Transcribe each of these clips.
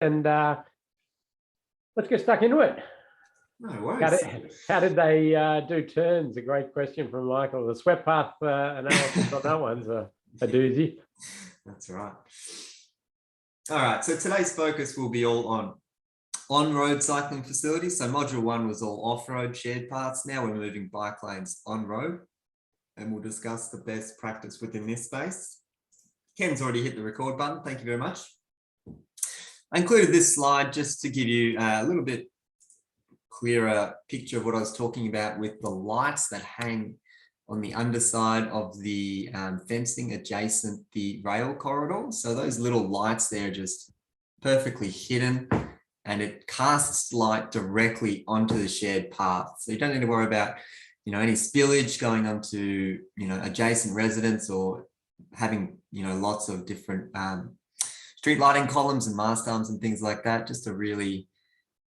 and let's get stuck into it. No worries. How did they do turns? A great question from Michael. The sweat path analysis on that one's a doozy. That's right. All right, so today's focus will be all on-road cycling facilities. So module 1 was all off-road shared paths. Now we're moving bike lanes on-road, and we'll discuss the best practice within this space. Ken's already hit the record button. Thank you very much. I included this slide just to give you a little bit clearer picture of what I was talking about with the lights that hang on the underside of the fencing adjacent the rail corridor. So those little lights there are just perfectly hidden, and it casts light directly onto the shared path. So you don't need to worry about, any spillage going onto, adjacent residents, or having, lots of different street lighting columns and mast arms and things like that. Just a really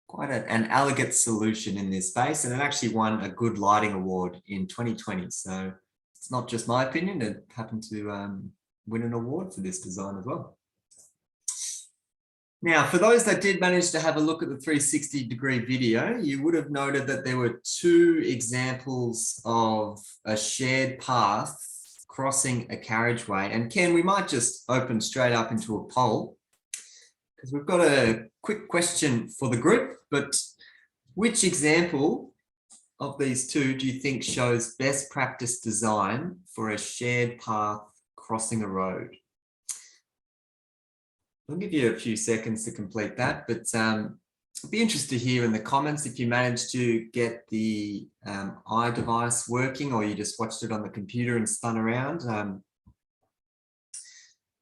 quite an elegant solution in this space, and it actually won a Good Lighting Award in 2020. So it's not just my opinion, it happened to win an award for this design as well. Now, for those that did manage to have a look at the 360-degree video, you would have noted that there were 2 examples of a shared path crossing a carriageway. And Ken, we might just open straight up into a poll, because we've got a quick question for the group. But which example of these 2 do you think shows best practice design for a shared path crossing a road? I'll give you a few seconds to complete that, but I'd be interested to hear in the comments if you managed to get the iDevice working, or you just watched it on the computer and spun around.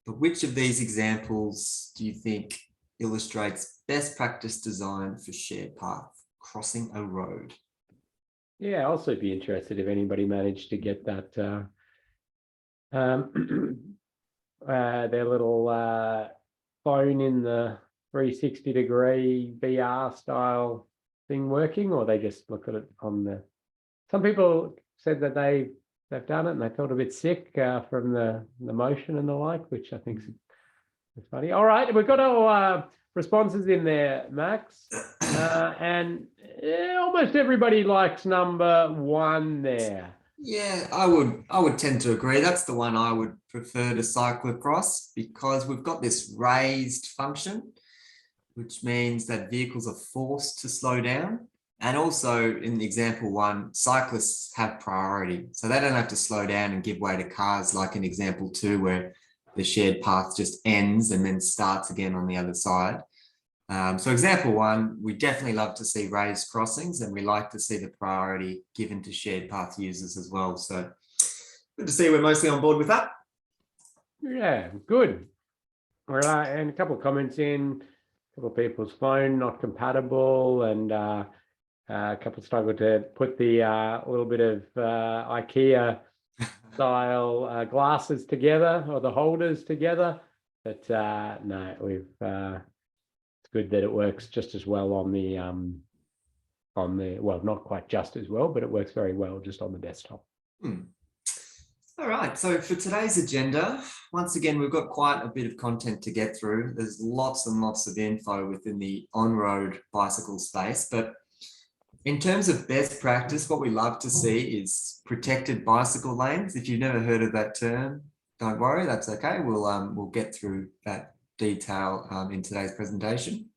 But which of these examples do you think illustrates best practice design for shared path crossing a road? Yeah, I'll also be interested if anybody managed to get that their little phone in the 360-degree VR style thing working, or they just look at it on the. Some people said that they've done it and they felt a bit sick from the motion and the like, which I think is funny. All right, we've got our responses in there, Max, and almost everybody likes number 1 there. Yeah, I would tend to agree. That's the one I would prefer to cycle across, because we've got this raised function, which means that vehicles are forced to slow down. And also in example 1, cyclists have priority. So they don't have to slow down and give way to cars like in example 2, where the shared path just ends and then starts again on the other side. So example 1, we definitely love to see raised crossings, and we like to see the priority given to shared path users as well. So good to see we're mostly on board with that. Yeah, good. All right, and a couple of comments in, a couple of people's phone not compatible, and a couple struggled to put the little bit of IKEA style glasses together, or the holders together. But no, we've it's good that it works just as well on the well, not quite just as well, but it works very well just on the desktop. All right, so for today's agenda, once again, we've got quite a bit of content to get through. There's lots and lots of info within the on-road bicycle space, but in terms of best practice, what we love to see is protected bicycle lanes. If you've never heard of that term, don't worry, that's okay. We'll get through that detail in today's presentation.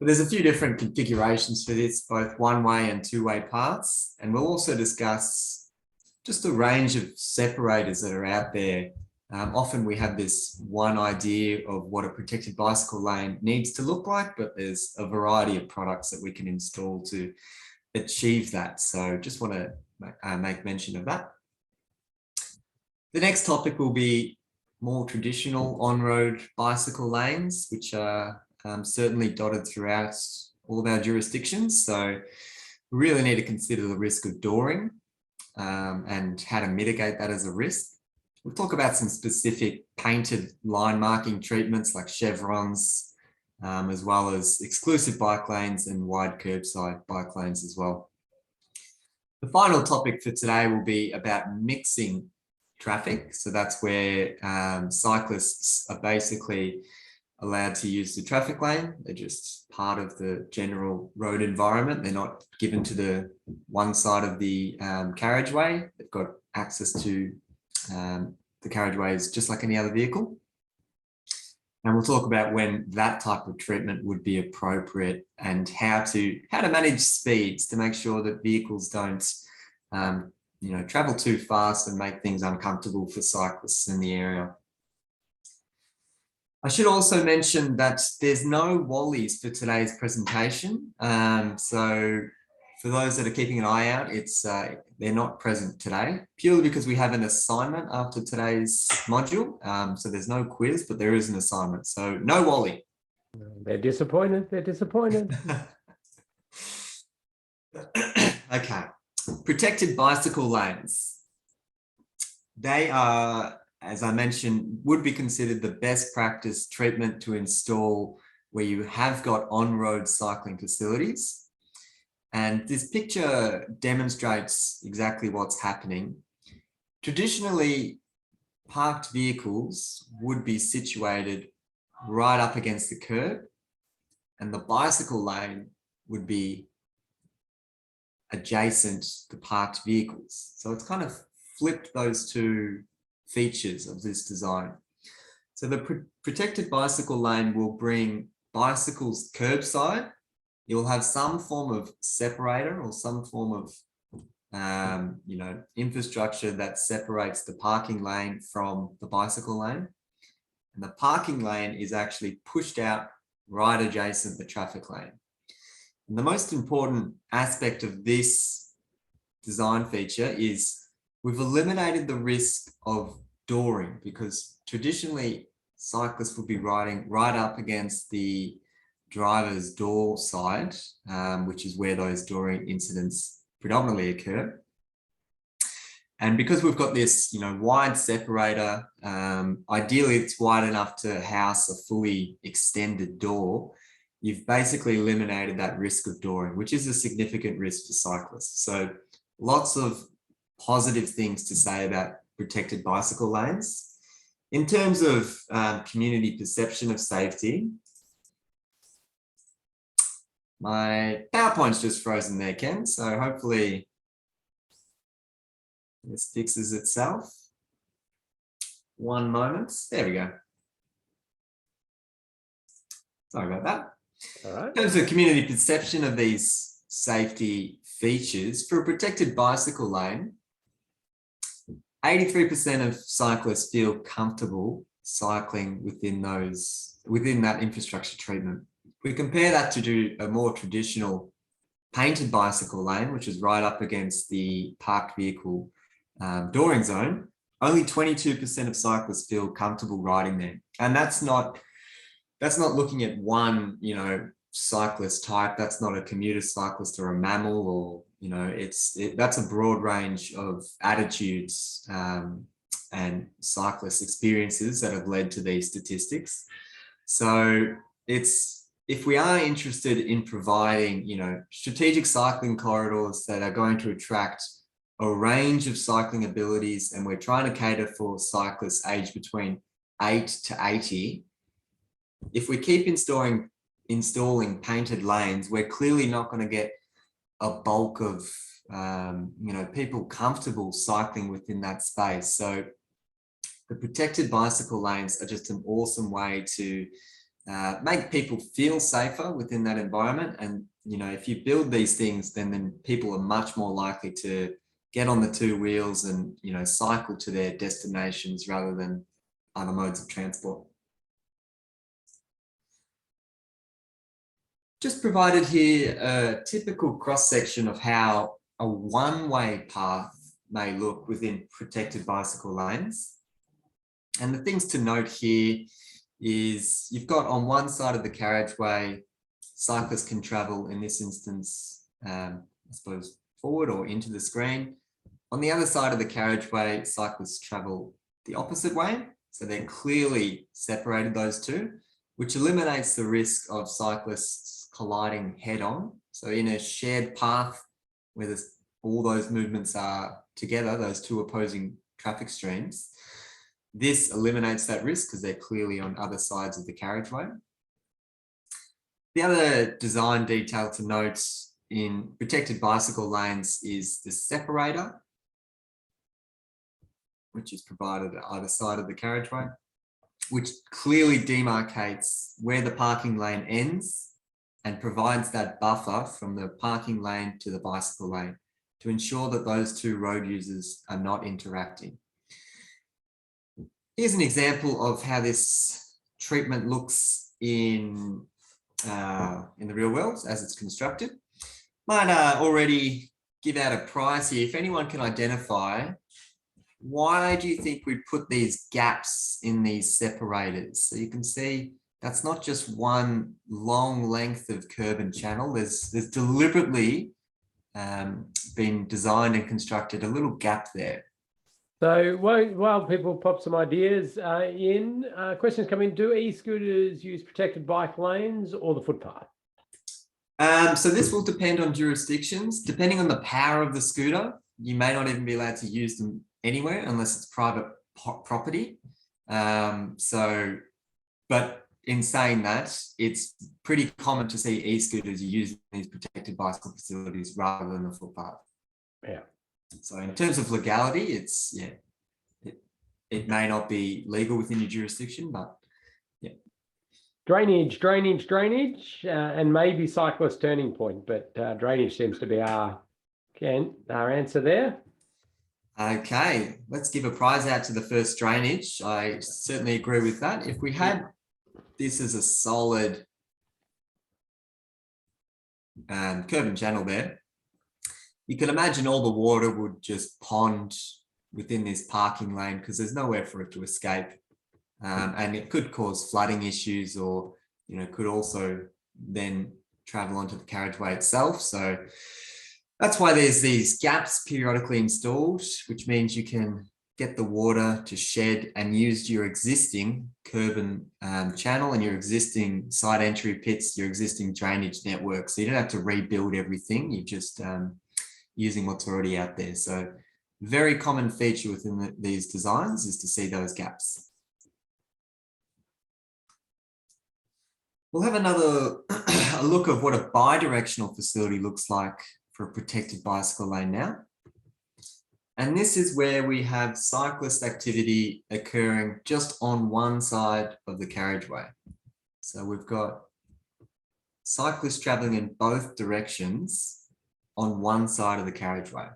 But there's a few different configurations for this, both one-way and two-way paths, and we'll also discuss just a range of separators that are out there. Often we have this one idea of what a protected bicycle lane needs to look like, but there's a variety of products that we can install to achieve that. So just want to make mention of that. The next topic will be more traditional on-road bicycle lanes, which are certainly dotted throughout all of our jurisdictions. So we really need to consider the risk of dooring and how to mitigate that as a risk. We'll talk about some specific painted line marking treatments like chevrons, as well as exclusive bike lanes and wide curbside bike lanes as well. The final topic for today will be about mixing traffic. So that's where cyclists are basically allowed to use the traffic lane. They're just part of the general road environment. They're not given to the one side of the carriageway. They've got access to the carriageways just like any other vehicle. And we'll talk about when that type of treatment would be appropriate and how to manage speeds to make sure that vehicles don't travel too fast and make things uncomfortable for cyclists in the area. I should also mention that there's no Wallies for today's presentation. So for those that are keeping an eye out, they're not present today, purely because we have an assignment after today's module. So there's no quiz, but there is an assignment. So no Wally. They're disappointed. They're disappointed. Okay. Protected bicycle lanes. They are, as I mentioned, would be considered the best practice treatment to install where you have got on-road cycling facilities. And this picture demonstrates exactly what's happening. Traditionally, parked vehicles would be situated right up against the curb, and the bicycle lane would be adjacent to parked vehicles. So it's kind of flipped those two features of this design. So the protected bicycle lane will bring bicycles curbside. You'll have some form of separator or some form of infrastructure that separates the parking lane from the bicycle lane. And the parking lane is actually pushed out right adjacent the traffic lane. And the most important aspect of this design feature is we've eliminated the risk of dooring, because traditionally cyclists would be riding right up against the driver's door side, which is where those dooring incidents predominantly occur. And because we've got this, wide separator, ideally it's wide enough to house a fully extended door. You've basically eliminated that risk of dooring, which is a significant risk for cyclists. So lots of positive things to say about protected bicycle lanes. In terms of community perception of safety, my PowerPoint's just frozen there, Ken. So hopefully this fixes itself. One moment. There we go. Sorry about that. All right. In terms of community perception of these safety features, for a protected bicycle lane, 83% of cyclists feel comfortable cycling within that infrastructure treatment. We compare that to a more traditional painted bicycle lane, which is right up against the parked vehicle dooring zone. Only 22% of cyclists feel comfortable riding there, and that's not looking at one, cyclist type. That's not a commuter cyclist or a mammal, or that's a broad range of attitudes and cyclist experiences that have led to these statistics. So if we are interested in providing, strategic cycling corridors that are going to attract a range of cycling abilities, and we're trying to cater for cyclists aged between 8 to 80, if we keep installing painted lanes, we're clearly not going to get a bulk of, people comfortable cycling within that space. So the protected bicycle lanes are just an awesome way to make people feel safer within that environment. And, if you build these things, then people are much more likely to get on the two wheels and, cycle to their destinations rather than other modes of transport. Just provided here a typical cross-section of how a one-way path may look within protected bicycle lanes. And the things to note here is you've got on one side of the carriageway, cyclists can travel, in this instance, I suppose, forward or into the screen. On the other side of the carriageway, cyclists travel the opposite way. So they're clearly separated, those two, which eliminates the risk of cyclists colliding head on. So in a shared path where all those movements are together, those two opposing traffic streams, This eliminates that risk because they're clearly on other sides of the carriageway. The other design detail to note in protected bicycle lanes is the separator, which is provided at either side of the carriageway, which clearly demarcates where the parking lane ends and provides that buffer from the parking lane to the bicycle lane to ensure that those two road users are not interacting. Here's an example of how this treatment looks in the real world as it's constructed. Might already give out a prize here. If anyone can identify, why do you think we put these gaps in these separators? So you can see that's not just one long length of curb and channel. There's deliberately been designed and constructed a little gap there. So while people pop some ideas in, questions come in, do e-scooters use protected bike lanes or the footpath? So this will depend on jurisdictions. Depending on the power of the scooter, you may not even be allowed to use them anywhere unless it's private property. But in saying that, it's pretty common to see e-scooters using these protected bicycle facilities rather than the footpath. Yeah. So in terms of legality, it's, yeah, it may not be legal within your jurisdiction, but yeah. Drainage, and maybe cyclist turning point, but drainage seems to be our answer there. Okay, let's give a prize out to the first drainage. I certainly agree with that. If we had this as a solid curb and channel there, you can imagine all the water would just pond within this parking lane because there's nowhere for it to escape. And it could cause flooding issues, or, you know, could also then travel onto the carriageway itself. So that's why there's these gaps periodically installed, which means you can get the water to shed and use your existing curb and channel and your existing side entry pits, your existing drainage network. So you don't have to rebuild everything. You're just using what's already out there. So very common feature within these designs is to see those gaps. We'll have another a look of what a bidirectional facility looks like for a protected bicycle lane now. And this is where we have cyclist activity occurring just on one side of the carriageway. So we've got cyclists traveling in both directions on one side of the carriageway.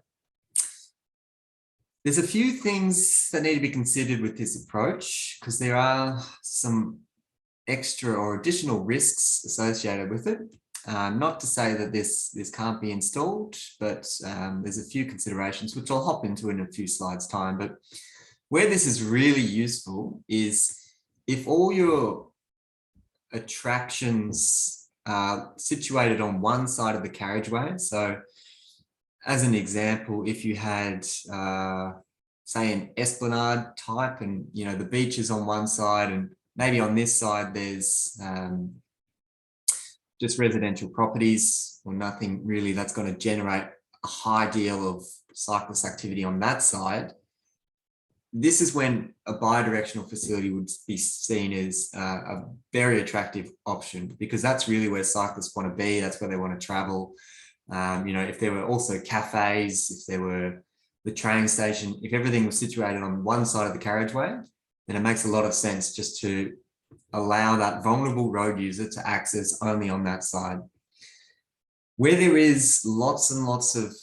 There's a few things that need to be considered with this approach because there are some extra or additional risks associated with it. Not to say that this can't be installed, but there's a few considerations which I'll hop into in a few slides time. But where this is really useful is if all your attractions are situated on one side of the carriageway. So as an example, if you had say an esplanade type and, you know, the beach is on one side and maybe on this side there's just residential properties or nothing really that's going to generate a high deal of cyclist activity on that side. This is when a bidirectional facility would be seen as a very attractive option because that's really where cyclists want to be. That's where they want to travel. You know, if there were also cafes, if there were the train station, if everything was situated on one side of the carriageway, then it makes a lot of sense just to allow that vulnerable road user to access only on that side. Where there is lots and lots of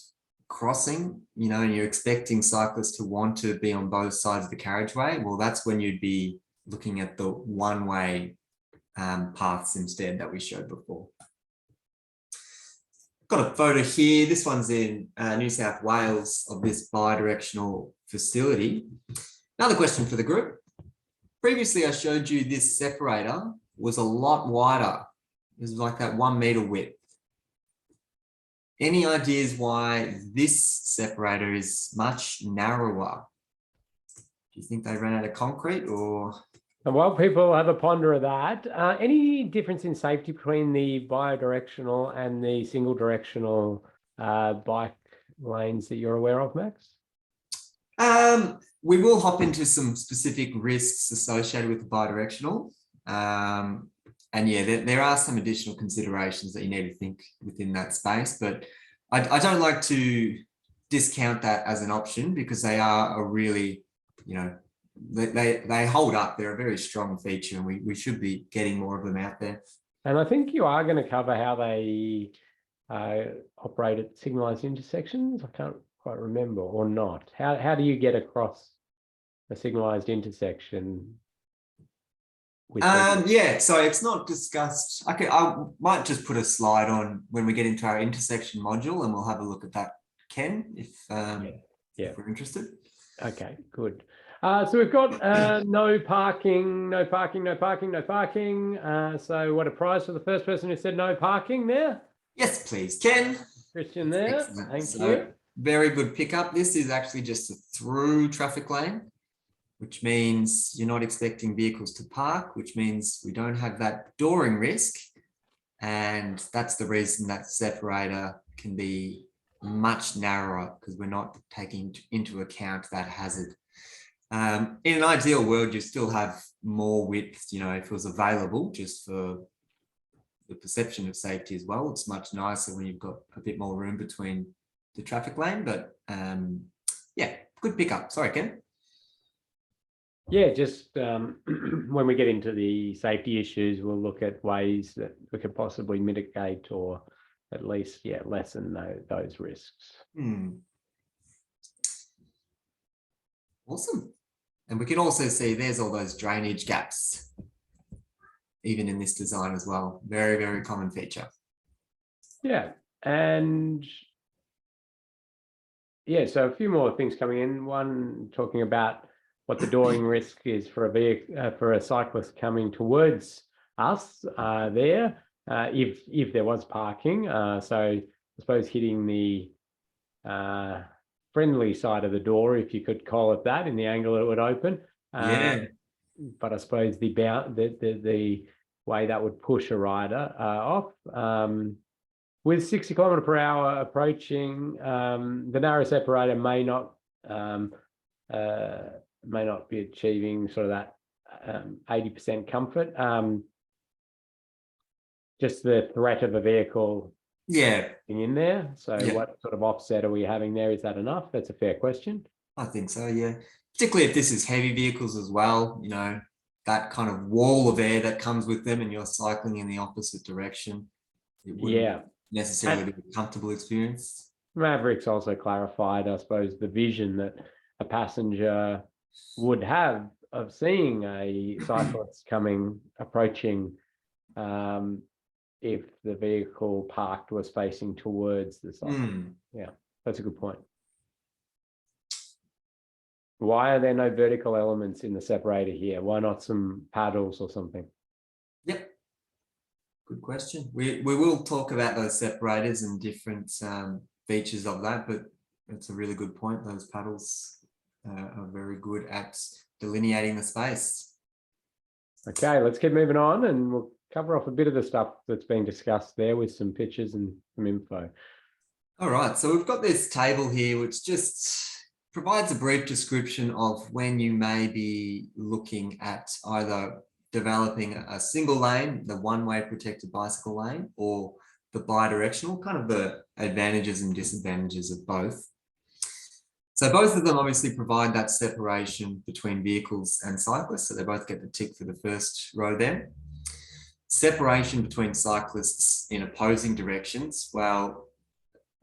crossing, you know, and you're expecting cyclists to want to be on both sides of the carriageway, well, that's when you'd be looking at the one-way paths instead that we showed before. Got a photo here. This one's in New South Wales of this bidirectional facility. Another question for the group. Previously, I showed you this separator was a lot wider. It was like that 1 meter width. Any ideas why this separator is much narrower? Do you think they ran out of concrete or? And while people have a ponder of that, any difference in safety between the bidirectional and the single directional bike lanes that you're aware of, Max? we will hop into some specific risks associated with the bidirectional. And yeah, there are some additional considerations that you need to think within that space, but I don't like to discount that as an option because they are a really, you know, they hold up. They're a very strong feature, and we should be getting more of them out there. And I think you are going to cover how they operate at signalized intersections. I can't quite remember, or not. How do you get across a signalized intersection? Yeah, so it's not discussed. I might just put a slide on when we get into our intersection module, and we'll have a look at that, Ken, if we're interested. Okay, good. So we've got no parking, no parking, no parking, no parking. So what a prize for the first person who said no parking there. Yes, please, Ken. Christian there. Excellent. Thank you. Very good pickup. This is actually just a through traffic lane, which means you're not expecting vehicles to park, which means we don't have that dooring risk. And that's the reason that separator can be much narrower, because we're not taking into account that hazard. In an ideal world, you still have more width, you know, if it was available just for the perception of safety as well. It's much nicer when you've got a bit more room between the traffic lane, but yeah, good pickup. Sorry, Ken. Yeah, just when we get into the safety issues, we'll look at ways that we could possibly mitigate or at least, lessen those risks. Awesome. And we can also see there's all those drainage gaps, even in this design as well. Very, very common feature. Yeah. And yeah, so a few more things coming in. One, talking about what the dooring risk is for a vehicle, for a cyclist coming towards us there, if there was parking. So I suppose hitting the friendly side of the door, if you could call it that, in the angle it would open. But I suppose the way that would push a rider off. With 60 km/h approaching, the narrow separator may not be achieving sort of that 80% comfort. Just the threat of a vehicle in there. So what sort of offset are we having there? Is that enough? That's a fair question. I think so, yeah. Particularly if this is heavy vehicles as well, you know, that kind of wall of air that comes with them and you're cycling in the opposite direction. It wouldn't necessarily be a comfortable experience. Mavericks also clarified, I suppose, the vision that a passenger would have of seeing a cyclist approaching, if the vehicle parked was facing towards the cyclist. Yeah, that's a good point. Why are there no vertical elements in the separator here? Why not some paddles or something? Yep. Good question. We will talk about those separators and different features of that, but it's a really good point. Those paddles are very good at delineating the space. Okay, let's keep moving on, and we'll cover off a bit of the stuff that's being discussed there with some pictures and some info. All right, so we've got this table here, which just provides a brief description of when you may be looking at either developing a single lane, the one-way protected bicycle lane, or the bidirectional, kind of the advantages and disadvantages of both. So both of them obviously provide that separation between vehicles and cyclists. So they both get the tick for the first row there. Separation between cyclists in opposing directions. Well,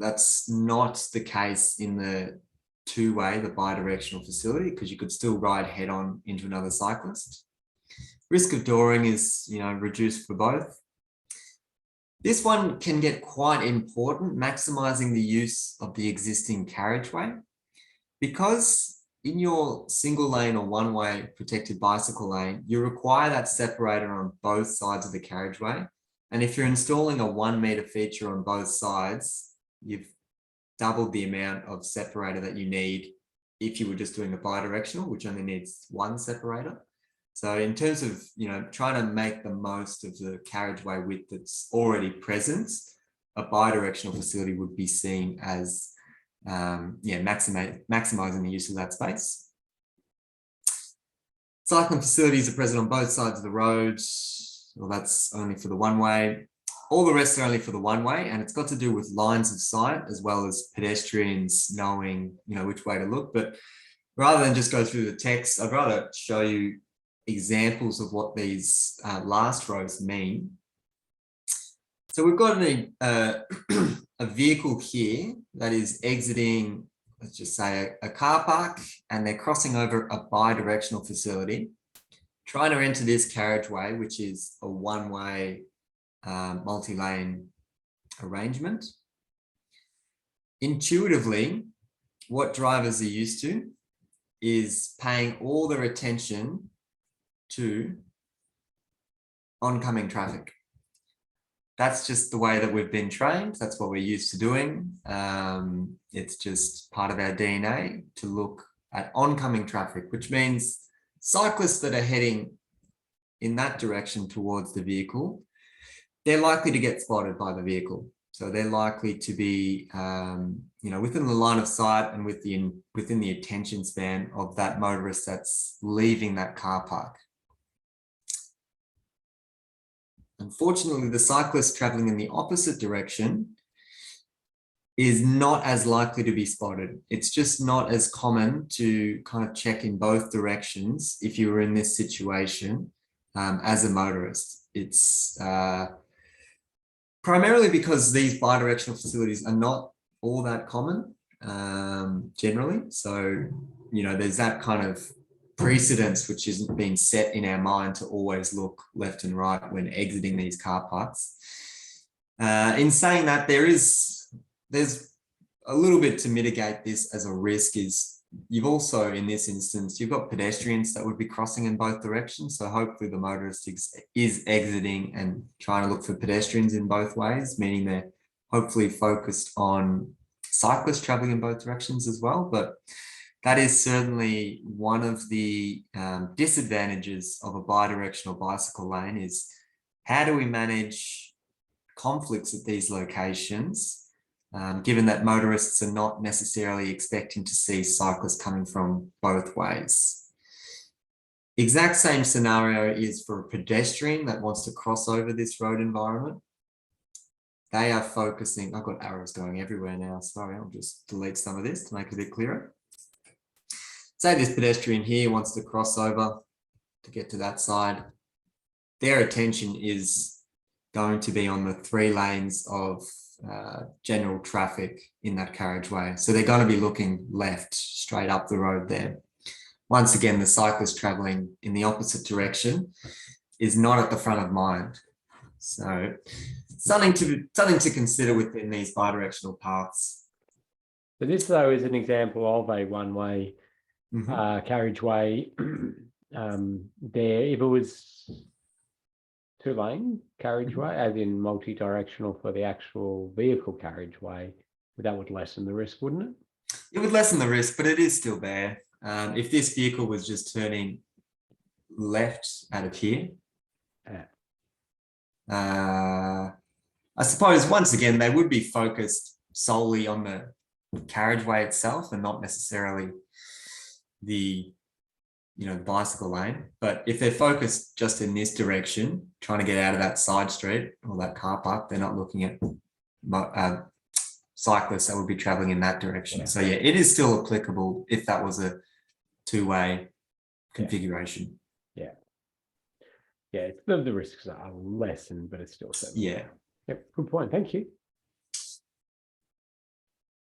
that's not the case in the two-way, the bidirectional facility, because you could still ride head-on into another cyclist. Risk of dooring is, you know, reduced for both. This one can get quite important, maximizing the use of the existing carriageway, because in your single lane or one-way protected bicycle lane, you require that separator on both sides of the carriageway. And if you're installing a 1 meter feature on both sides, you've doubled the amount of separator that you need if you were just doing a bidirectional, which only needs one separator. So in terms of, you know, trying to make the most of the carriageway width that's already present, a bidirectional facility would be seen as maximizing the use of that space. Cycling facilities are present on both sides of the road. Well, that's only for the one way. All the rest are only for the one way, and it's got to do with lines of sight as well as pedestrians knowing, which way to look. But rather than just go through the text, I'd rather show you examples of what these last rows mean. So we've got a vehicle here that is exiting, let's just say a car park, and they're crossing over a bi-directional facility, trying to enter this carriageway, which is a one-way multi-lane arrangement. Intuitively, what drivers are used to is paying all their attention to oncoming traffic. That's just the way that we've been trained. That's what we're used to doing. It's just part of our DNA to look at oncoming traffic, which means cyclists that are heading in that direction towards the vehicle, they're likely to get spotted by the vehicle. So they're likely to be, within the line of sight and within the attention span of that motorist that's leaving that car park. Unfortunately, the cyclist traveling in the opposite direction is not as likely to be spotted. It's just not as common to kind of check in both directions if you were in this situation as a motorist. It's primarily because these bidirectional facilities are not all that common generally. So, there's that kind of precedence which isn't being set in our mind to always look left and right when exiting these car parks. In saying that, there's a little bit to mitigate this as a risk. Is you've also, in this instance, you've got pedestrians that would be crossing in both directions. So hopefully the motorist is exiting and trying to look for pedestrians in both ways, meaning they're hopefully focused on cyclists traveling in both directions as well. But that is certainly one of the disadvantages of a bidirectional bicycle lane is how do we manage conflicts at these locations, given that motorists are not necessarily expecting to see cyclists coming from both ways. Exact same scenario is for a pedestrian that wants to cross over this road environment. They are focusing, I've got arrows going everywhere now, sorry, I'll just delete some of this to make it a bit clearer. Say this pedestrian here wants to cross over to get to that side. Their attention is going to be on the 3 lanes of general traffic in that carriageway. So they're going to be looking left, straight up the road there. Once again, the cyclist traveling in the opposite direction is not at the front of mind. So something to consider within these bidirectional paths. So this, though, is an example of a one-way carriageway there. If it was 2-lane carriageway, as in multi-directional for the actual vehicle carriageway, that would lessen the risk, wouldn't it? It would lessen the risk, but it is still there. If this vehicle was just turning left out of here, I suppose once again they would be focused solely on the carriageway itself and not necessarily the bicycle lane. But if they're focused just in this direction, trying to get out of that side street or that car park, they're not looking at cyclists that would be traveling in that direction. So yeah, it is still applicable if that was a 2-way configuration. Yeah, it's the risks are lessened, but it's still so. Yeah. Yep, good point. Thank you.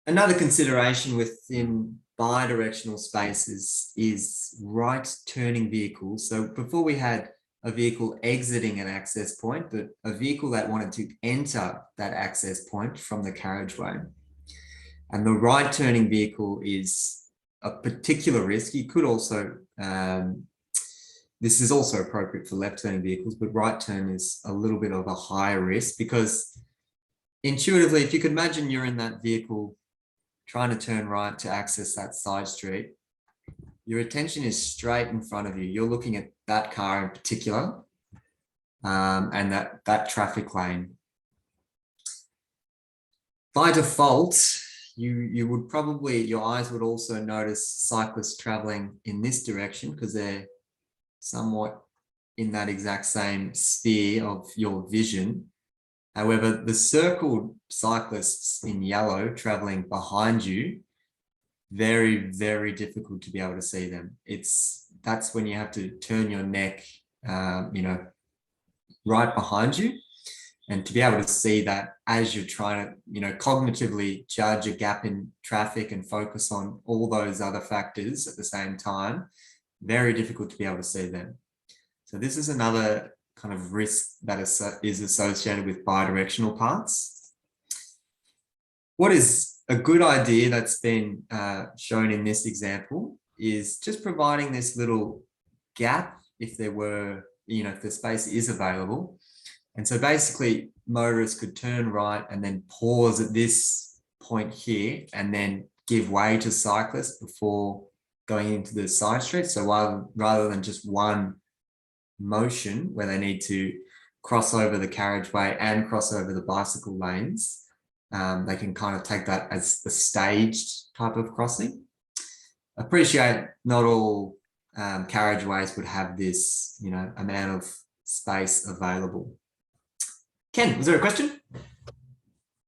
Another consideration within bidirectional spaces is right turning vehicles. So before we had a vehicle exiting an access point, but a vehicle that wanted to enter that access point from the carriageway. And the right turning vehicle is a particular risk. You could also, this is also appropriate for left turning vehicles, but right turn is a little bit of a higher risk because intuitively, if you could imagine you're in that vehicle trying to turn right to access that side street, your attention is straight in front of you. You're looking at that car in particular and that traffic lane. By default, you would probably, your eyes would also notice cyclists traveling in this direction because they're somewhat in that exact same sphere of your vision. However, the circled cyclists in yellow traveling behind you, very, very difficult to be able to see them. That's when you have to turn your neck, right behind you. And to be able to see that as you're trying to, cognitively judge a gap in traffic and focus on all those other factors at the same time, very difficult to be able to see them. So this is another kind of risk that is associated with bidirectional paths. What is a good idea that's been shown in this example is just providing this little gap if there were, if the space is available. And so basically motorists could turn right and then pause at this point here and then give way to cyclists before going into the side street. So rather than just one motion where they need to cross over the carriageway and cross over the bicycle lanes, they can kind of take that as the staged type of crossing. Appreciate not all carriageways would have this, amount of space available. Ken, was there a question?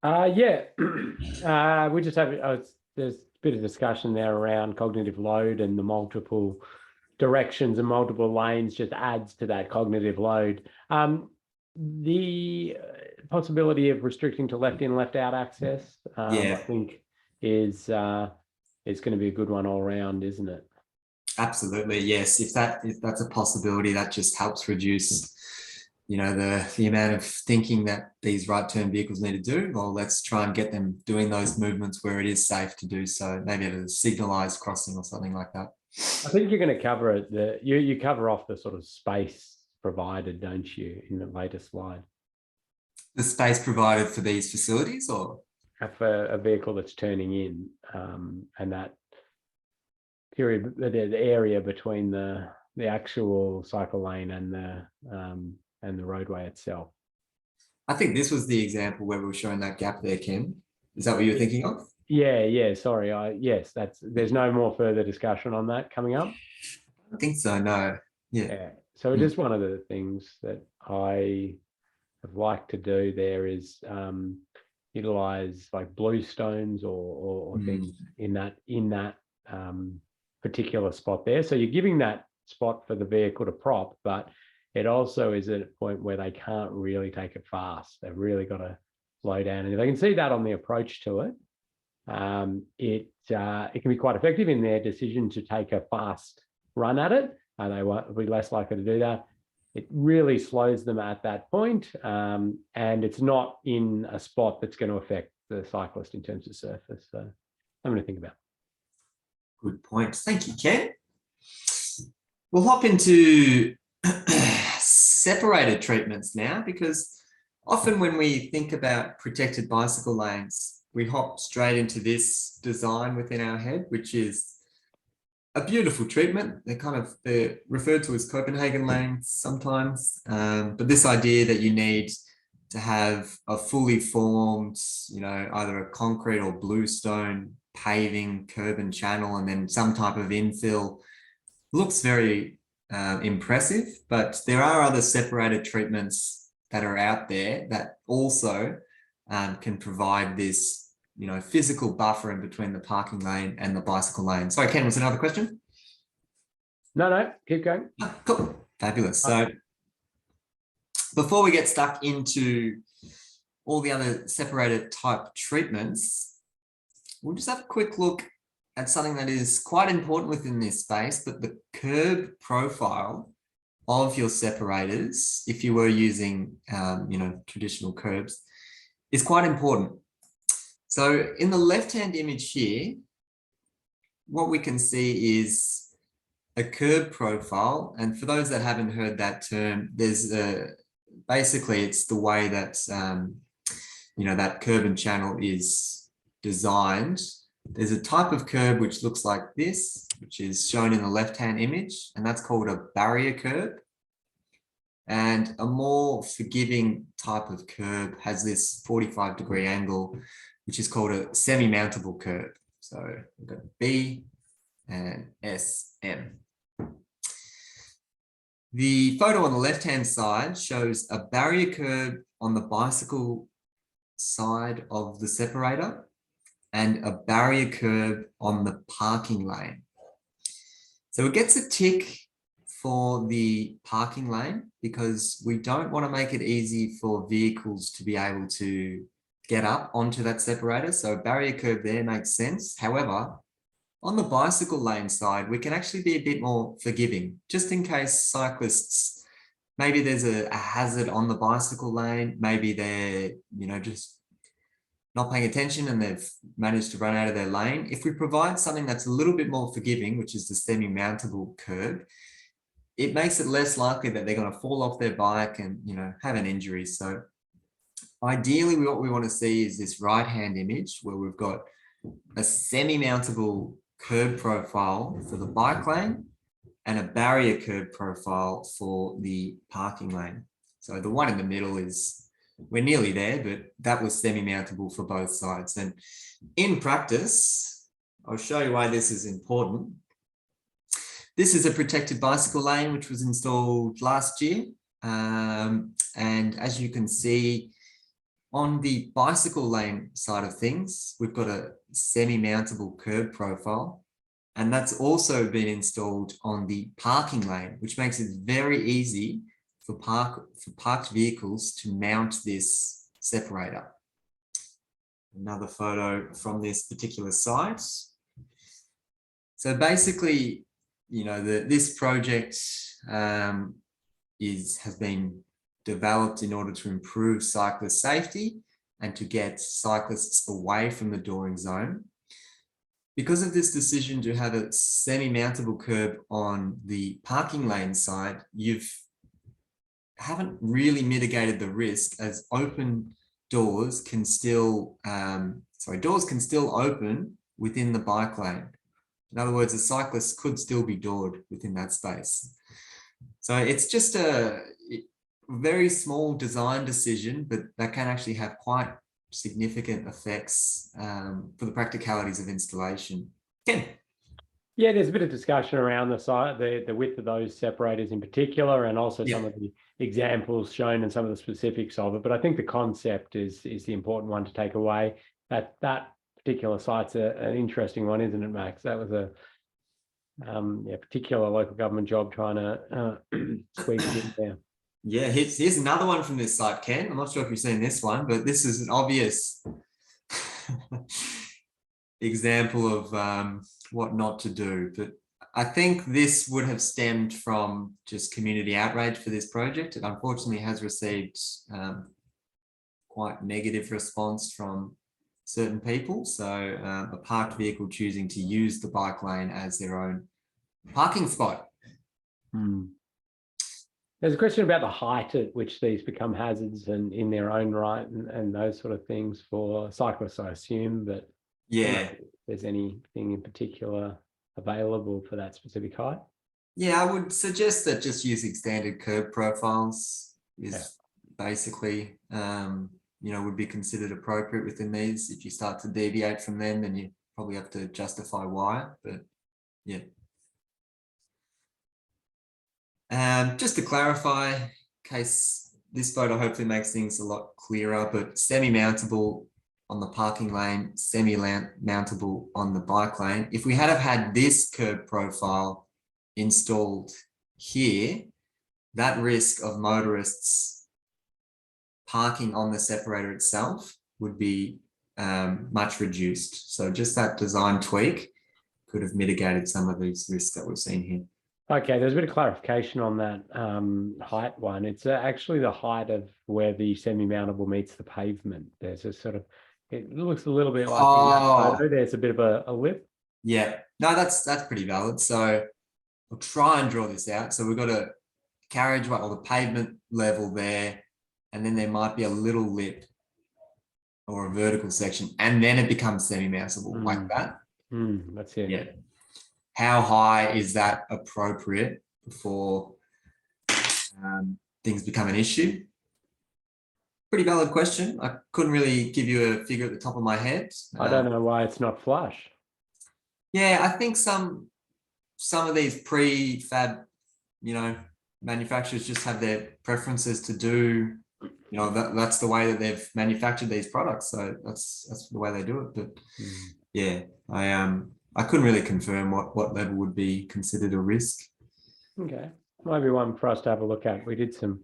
Yeah, we just have, there's a bit of discussion there around cognitive load, and the multiple directions and multiple lanes just adds to that cognitive load. The possibility of restricting to left in, left out access, I think is going to be a good one all around, isn't it? Absolutely, yes. If that's a possibility, that just helps reduce, the amount of thinking that these right turn vehicles need to do. Well, let's try and get them doing those movements where it is safe to do so, maybe at a signalized crossing or something like that. I think you're going to cover it. You cover off the sort of space provided, don't you, in the latest slide? The space provided for these facilities, or for a vehicle that's turning in, and that period, the area between the actual cycle lane and the roadway itself. I think this was the example where we were showing that gap there, Ken. Is that what you were thinking of? Yeah. Sorry. Yes, there's no more further discussion on that coming up. I think so. No. Yeah. So just one of the things that I have liked to do there is utilize like bluestones or things in that particular spot there. So you're giving that spot for the vehicle to prop, but it also is at a point where they can't really take it fast. They've really got to slow down, and if they can see that on the approach to it, it can be quite effective in their decision to take a fast run at it, and they won't be less likely to do that. It really slows them at that point, and it's not in a spot that's going to affect the cyclist in terms of surface. So I'm going to think about. Good point. Thank you, Ken. We'll hop into separated treatments now, because often when we think about protected bicycle lanes, we hop straight into this design within our head, which is a beautiful treatment. They're referred to as Copenhagen lanes sometimes, but this idea that you need to have a fully formed, either a concrete or bluestone paving curb and channel, and then some type of infill, looks very impressive. But there are other separated treatments that are out there that also can provide this, physical buffer in between the parking lane and the bicycle lane. Sorry, Ken, was another question? No, keep going. Oh, cool, fabulous. So before we get stuck into all the other separated type treatments, we'll just have a quick look at something that is quite important within this space, but the curb profile of your separators, if you were using, traditional curbs, is quite important. So in the left-hand image here, what we can see is a curb profile. And for those that haven't heard that term, there's basically it's the way that, that curb and channel is designed. There's a type of curb which looks like this, which is shown in the left-hand image, and that's called a barrier curb. And a more forgiving type of curb has this 45-degree angle, which is called a semi-mountable curb. So we've got B and SM. The photo on the left-hand side shows a barrier curb on the bicycle side of the separator and a barrier curb on the parking lane. So it gets a tick for the parking lane because we don't want to make it easy for vehicles to be able to get up onto that separator. So a barrier curb there makes sense. However, on the bicycle lane side, we can actually be a bit more forgiving, just in case cyclists, maybe there's a hazard on the bicycle lane, maybe they're, just not paying attention and they've managed to run out of their lane. If we provide something that's a little bit more forgiving, which is the semi-mountable curb, it makes it less likely that they're going to fall off their bike and, have an injury. So ideally, what we want to see is this right-hand image where we've got a semi-mountable curb profile for the bike lane and a barrier curb profile for the parking lane. So the one in the middle is, we're nearly there, but that was semi-mountable for both sides. And in practice, I'll show you why this is important. This is a protected bicycle lane, which was installed last year. And as you can see, on the bicycle lane side of things, we've got a semi-mountable curb profile, and that's also been installed on the parking lane, which makes it very easy for parked vehicles to mount this separator. Another photo from this particular site. So basically, this project has been developed in order to improve cyclist safety and to get cyclists away from the dooring zone. Because of this decision to have a semi-mountable curb on the parking lane side, haven't really mitigated the risk, as doors can still open within the bike lane. In other words, a cyclist could still be doored within that space. So it's just a very small design decision, but that can actually have quite significant effects for the practicalities of installation. Ken? Yeah, there's a bit of discussion around the width of those separators in particular, and also some of the examples shown and some of the specifics of it. But I think the concept is the important one to take away. That particular site's an interesting one, isn't it, Max? That was a particular local government job trying to squeeze it in there. Yeah, here's another one from this site, Ken. I'm not sure if you've seen this one, but this is an obvious example of what not to do. But I think this would have stemmed from just community outrage for this project. It unfortunately has received quite negative response from certain people. So a parked vehicle choosing to use the bike lane as their own parking spot. There's a question about the height at which these become hazards and in their own right and those sort of things for cyclists, I assume, but yeah, if there's anything in particular available for that specific height? Yeah, I would suggest that just using standard curb profiles is basically, would be considered appropriate within these. If you start to deviate from them, then you probably have to justify why, but yeah. Just to clarify, in case this photo hopefully makes things a lot clearer, but semi-mountable on the parking lane, semi-mountable on the bike lane. If we had had this curb profile installed here, that risk of motorists parking on the separator itself would be much reduced. So just that design tweak could have mitigated some of these risks that we've seen here. Okay, there's a bit of clarification on that height one. It's actually the height of where the semi-mountable meets the pavement. There's a sort of, it looks a little bit like in that photo. There's a bit of a lip. Yeah, no, that's pretty valid. So I'll try and draw this out. So we've got a carriageway or the pavement level there, and then there might be a little lip or a vertical section, and then it becomes semi-mountable like that. That's it. Yeah. How high is that appropriate before things become an issue? Pretty valid question. I couldn't really give you a figure at the top of my head. I don't know why it's not flush. Yeah, I think some of these prefab, manufacturers just have their preferences to do, that's the way that they've manufactured these products. So that's the way they do it. But yeah, I couldn't really confirm what level would be considered a risk. Okay, might be one for us to have a look at. We did some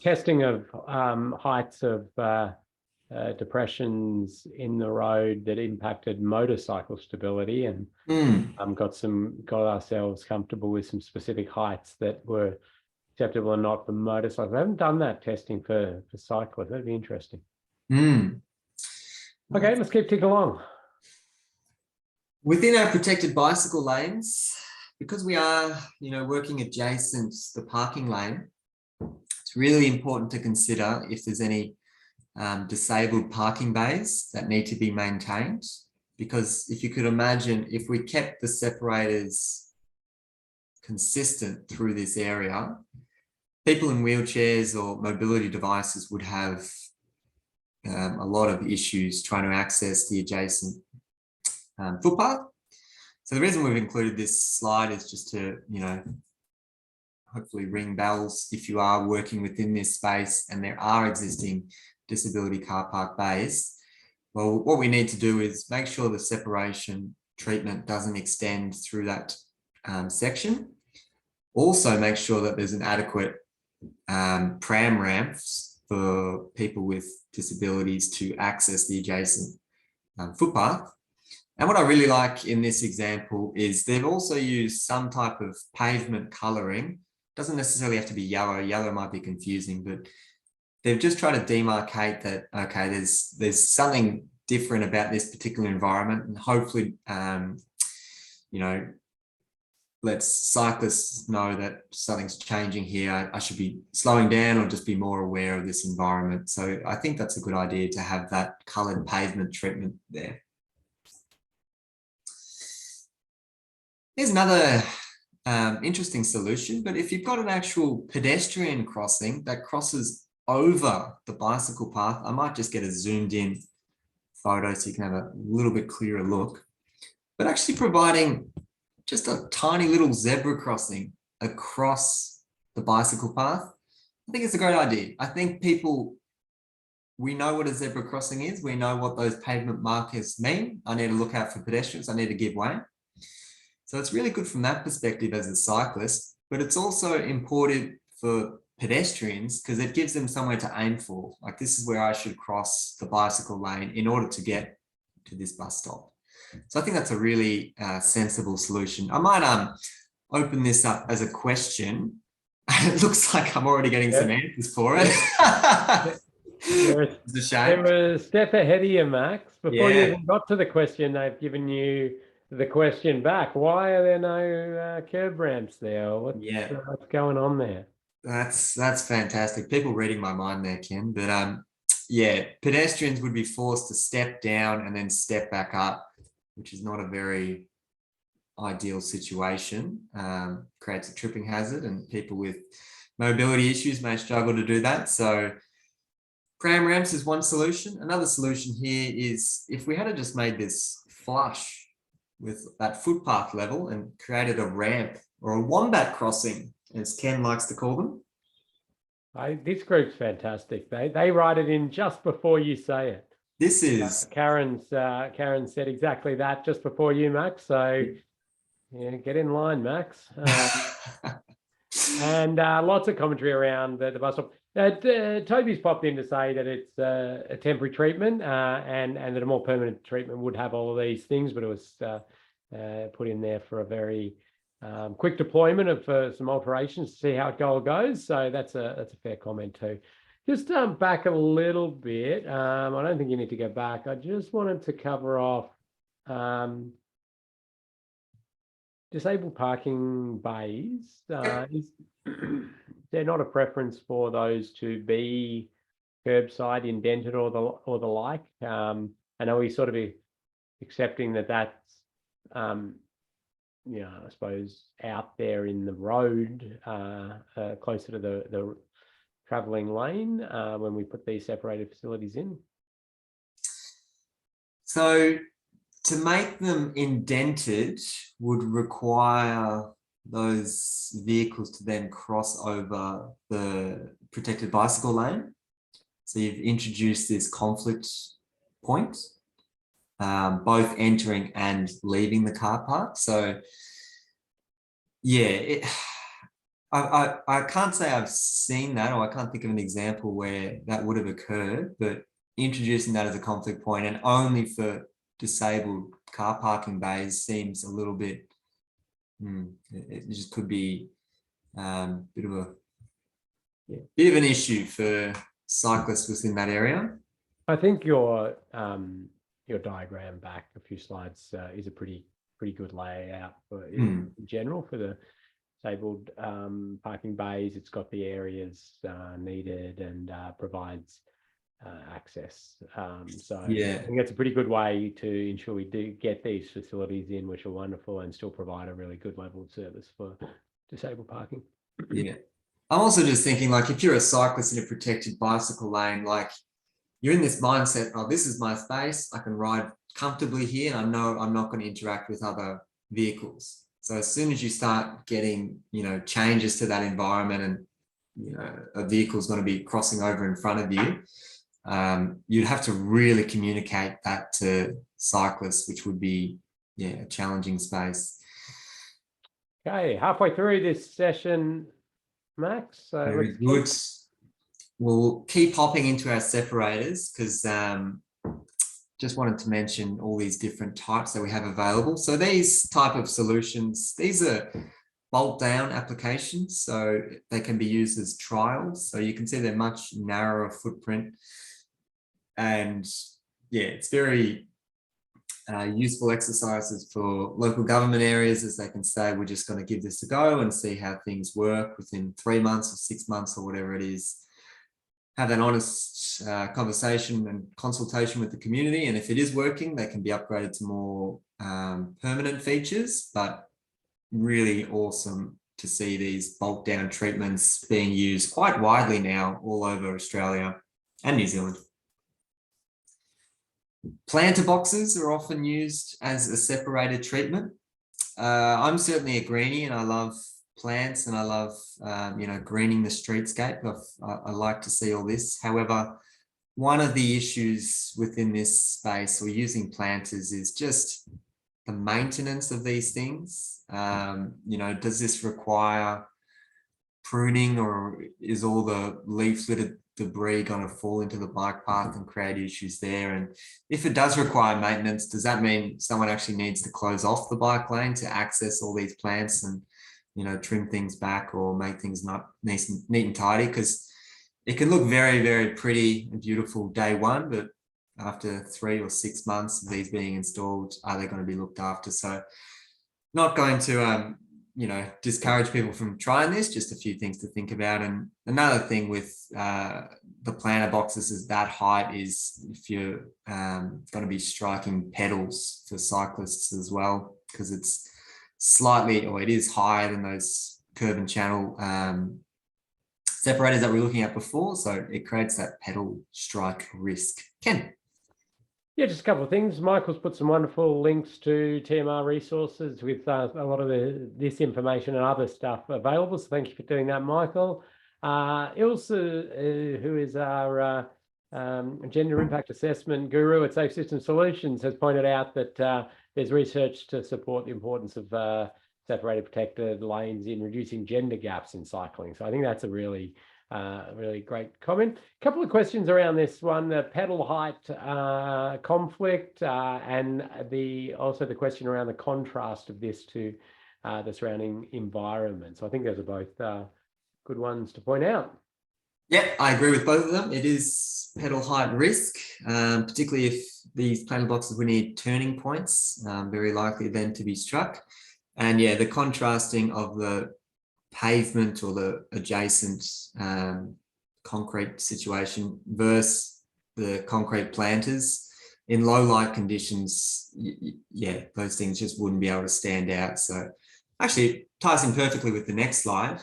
testing of heights of depressions in the road that impacted motorcycle stability, and got ourselves comfortable with some specific heights that were acceptable or not for motorcycles. I haven't done that testing for cyclists. That'd be interesting. Okay, let's keep ticking along. Within our protected bicycle lanes, because we are, working adjacent to the parking lane, it's really important to consider if there's any disabled parking bays that need to be maintained. Because if you could imagine, if we kept the separators consistent through this area, people in wheelchairs or mobility devices would have a lot of issues trying to access the adjacent footpath. So the reason we've included this slide is just to, hopefully ring bells if you are working within this space and there are existing disability car park bays. Well, what we need to do is make sure the separation treatment doesn't extend through that section. Also make sure that there's an adequate pram ramps for people with disabilities to access the adjacent footpath. And what I really like in this example is they've also used some type of pavement colouring. Doesn't necessarily have to be yellow. Yellow might be confusing, but they've just tried to demarcate that, okay, there's something different about this particular environment, and hopefully, lets cyclists know that something's changing here. I should be slowing down or just be more aware of this environment. So I think that's a good idea to have that coloured pavement treatment there. Here's another interesting solution, but if you've got an actual pedestrian crossing that crosses over the bicycle path, I might just get a zoomed in photo so you can have a little bit clearer look, but actually providing just a tiny little zebra crossing across the bicycle path, I think it's a great idea. I think we know what a zebra crossing is. We know what those pavement markers mean. I need to look out for pedestrians. I need to give way. So it's really good from that perspective as a cyclist, but it's also important for pedestrians because it gives them somewhere to aim for. Like, this is where I should cross the bicycle lane in order to get to this bus stop. So I think that's a really sensible solution. I might open this up as a question. It looks like I'm already getting some answers for it. It's a shame. They were a step ahead of you, Max. Before you even got to the question, they've given you the question back. Why are there no curb ramps there? What's going on there? That's fantastic. People reading my mind there, Ken. But pedestrians would be forced to step down and then step back up, which is not a very ideal situation. Creates a tripping hazard, and people with mobility issues may struggle to do that. So pram ramps is one solution. Another solution here is if we had just made this flush with that footpath level and created a ramp or a wombat crossing, as Ken likes to call them. This group's fantastic. They write it in just before you say it. This is Karen said exactly that just before you, Max. So get in line, Max. And lots of commentary around the bus stop. Toby's popped in to say that it's a temporary treatment and that a more permanent treatment would have all of these things, but it was put in there for a very quick deployment of some alterations to see how it goes. So that's a fair comment too. Just back a little bit. I don't think you need to go back. I just wanted to cover off disabled parking bays. Is there not a preference for those to be curbside, indented, or the like? And are we sort of accepting that that's I suppose out there in the road, closer to the travelling lane when we put these separated facilities in? So to make them indented would require those vehicles to then cross over the protected bicycle lane. So you've introduced this conflict point, both entering and leaving the car park. So yeah, I can't say I've seen that, or I can't think of an example where that would have occurred, but introducing that as a conflict point and only for disabled car parking bays seems a little bit, it just could be bit of an issue for cyclists within that area. I think your diagram back a few slides is a pretty good layout for in general for the disabled parking bays. It's got the areas needed and provides access. So Yeah, I think that's a pretty good way to ensure we do get these facilities in, which are wonderful and still provide a really good level of service for disabled parking. yeah. I'm also just thinking, like, if you're a cyclist in a protected bicycle lane, like, you're in this mindset of, this is my space, I can ride comfortably here, and I know I'm not going to interact with other vehicles. So as soon as you start getting, changes to that environment, and a vehicle is going to be crossing over in front of you, you'd have to really communicate that to cyclists, which would be a challenging space. Okay, halfway through this session, Max. Very good. We'll keep hopping into our separators because just wanted to mention all these different types that we have available. So these type of solutions, these are bolt down applications, so they can be used as trials. So you can see they're much narrower footprint, and it's very useful exercises for local government areas, as they can say, we're just going to give this a go and see how things work within 3 months or 6 months or whatever it is. Have an honest conversation and consultation with the community, and if it is working, they can be upgraded to more permanent features. But really awesome to see these bolt down treatments being used quite widely now all over Australia and New Zealand. Planter boxes are often used as a separated treatment. I'm certainly a greenie, and I love plants, and I love greening the streetscape. I like to see all this. However, one of the issues within this space or using planters is just the maintenance of these things. Does this require pruning, or is all the leaf-littered debris going to fall into the bike path and create issues there? And if it does require maintenance, does that mean someone actually needs to close off the bike lane to access all these plants and trim things back or make things not neat and tidy? Because it can look very, very pretty and beautiful day one, but after 3 or 6 months of these being installed, are they going to be looked after? So not going to discourage people from trying this, just a few things to think about. And another thing with the planter boxes is that height is, if you're going to be striking pedals for cyclists as well, because it's slightly, or it is higher than those curb and channel separators that we were looking at before. So it creates that pedal strike risk. Ken? Yeah, just a couple of things. Michael's put some wonderful links to TMR resources with a lot of this information and other stuff available. So thank you for doing that, Michael. Ilse, who is our gender impact assessment guru at Safe System Solutions, has pointed out that there's research to support the importance of separated protected lanes in reducing gender gaps in cycling. So I think that's a really great comment. A couple of questions around this one: the pedal height conflict, and also the question around the contrast of this to the surrounding environment. So I think those are both good ones to point out. Yeah, I agree with both of them. It is pedal height risk, particularly if these planter boxes would need turning points, very likely then to be struck. And yeah, the contrasting of the pavement or the adjacent concrete situation versus the concrete planters in low light conditions, those things just wouldn't be able to stand out. So actually it ties in perfectly with the next slide.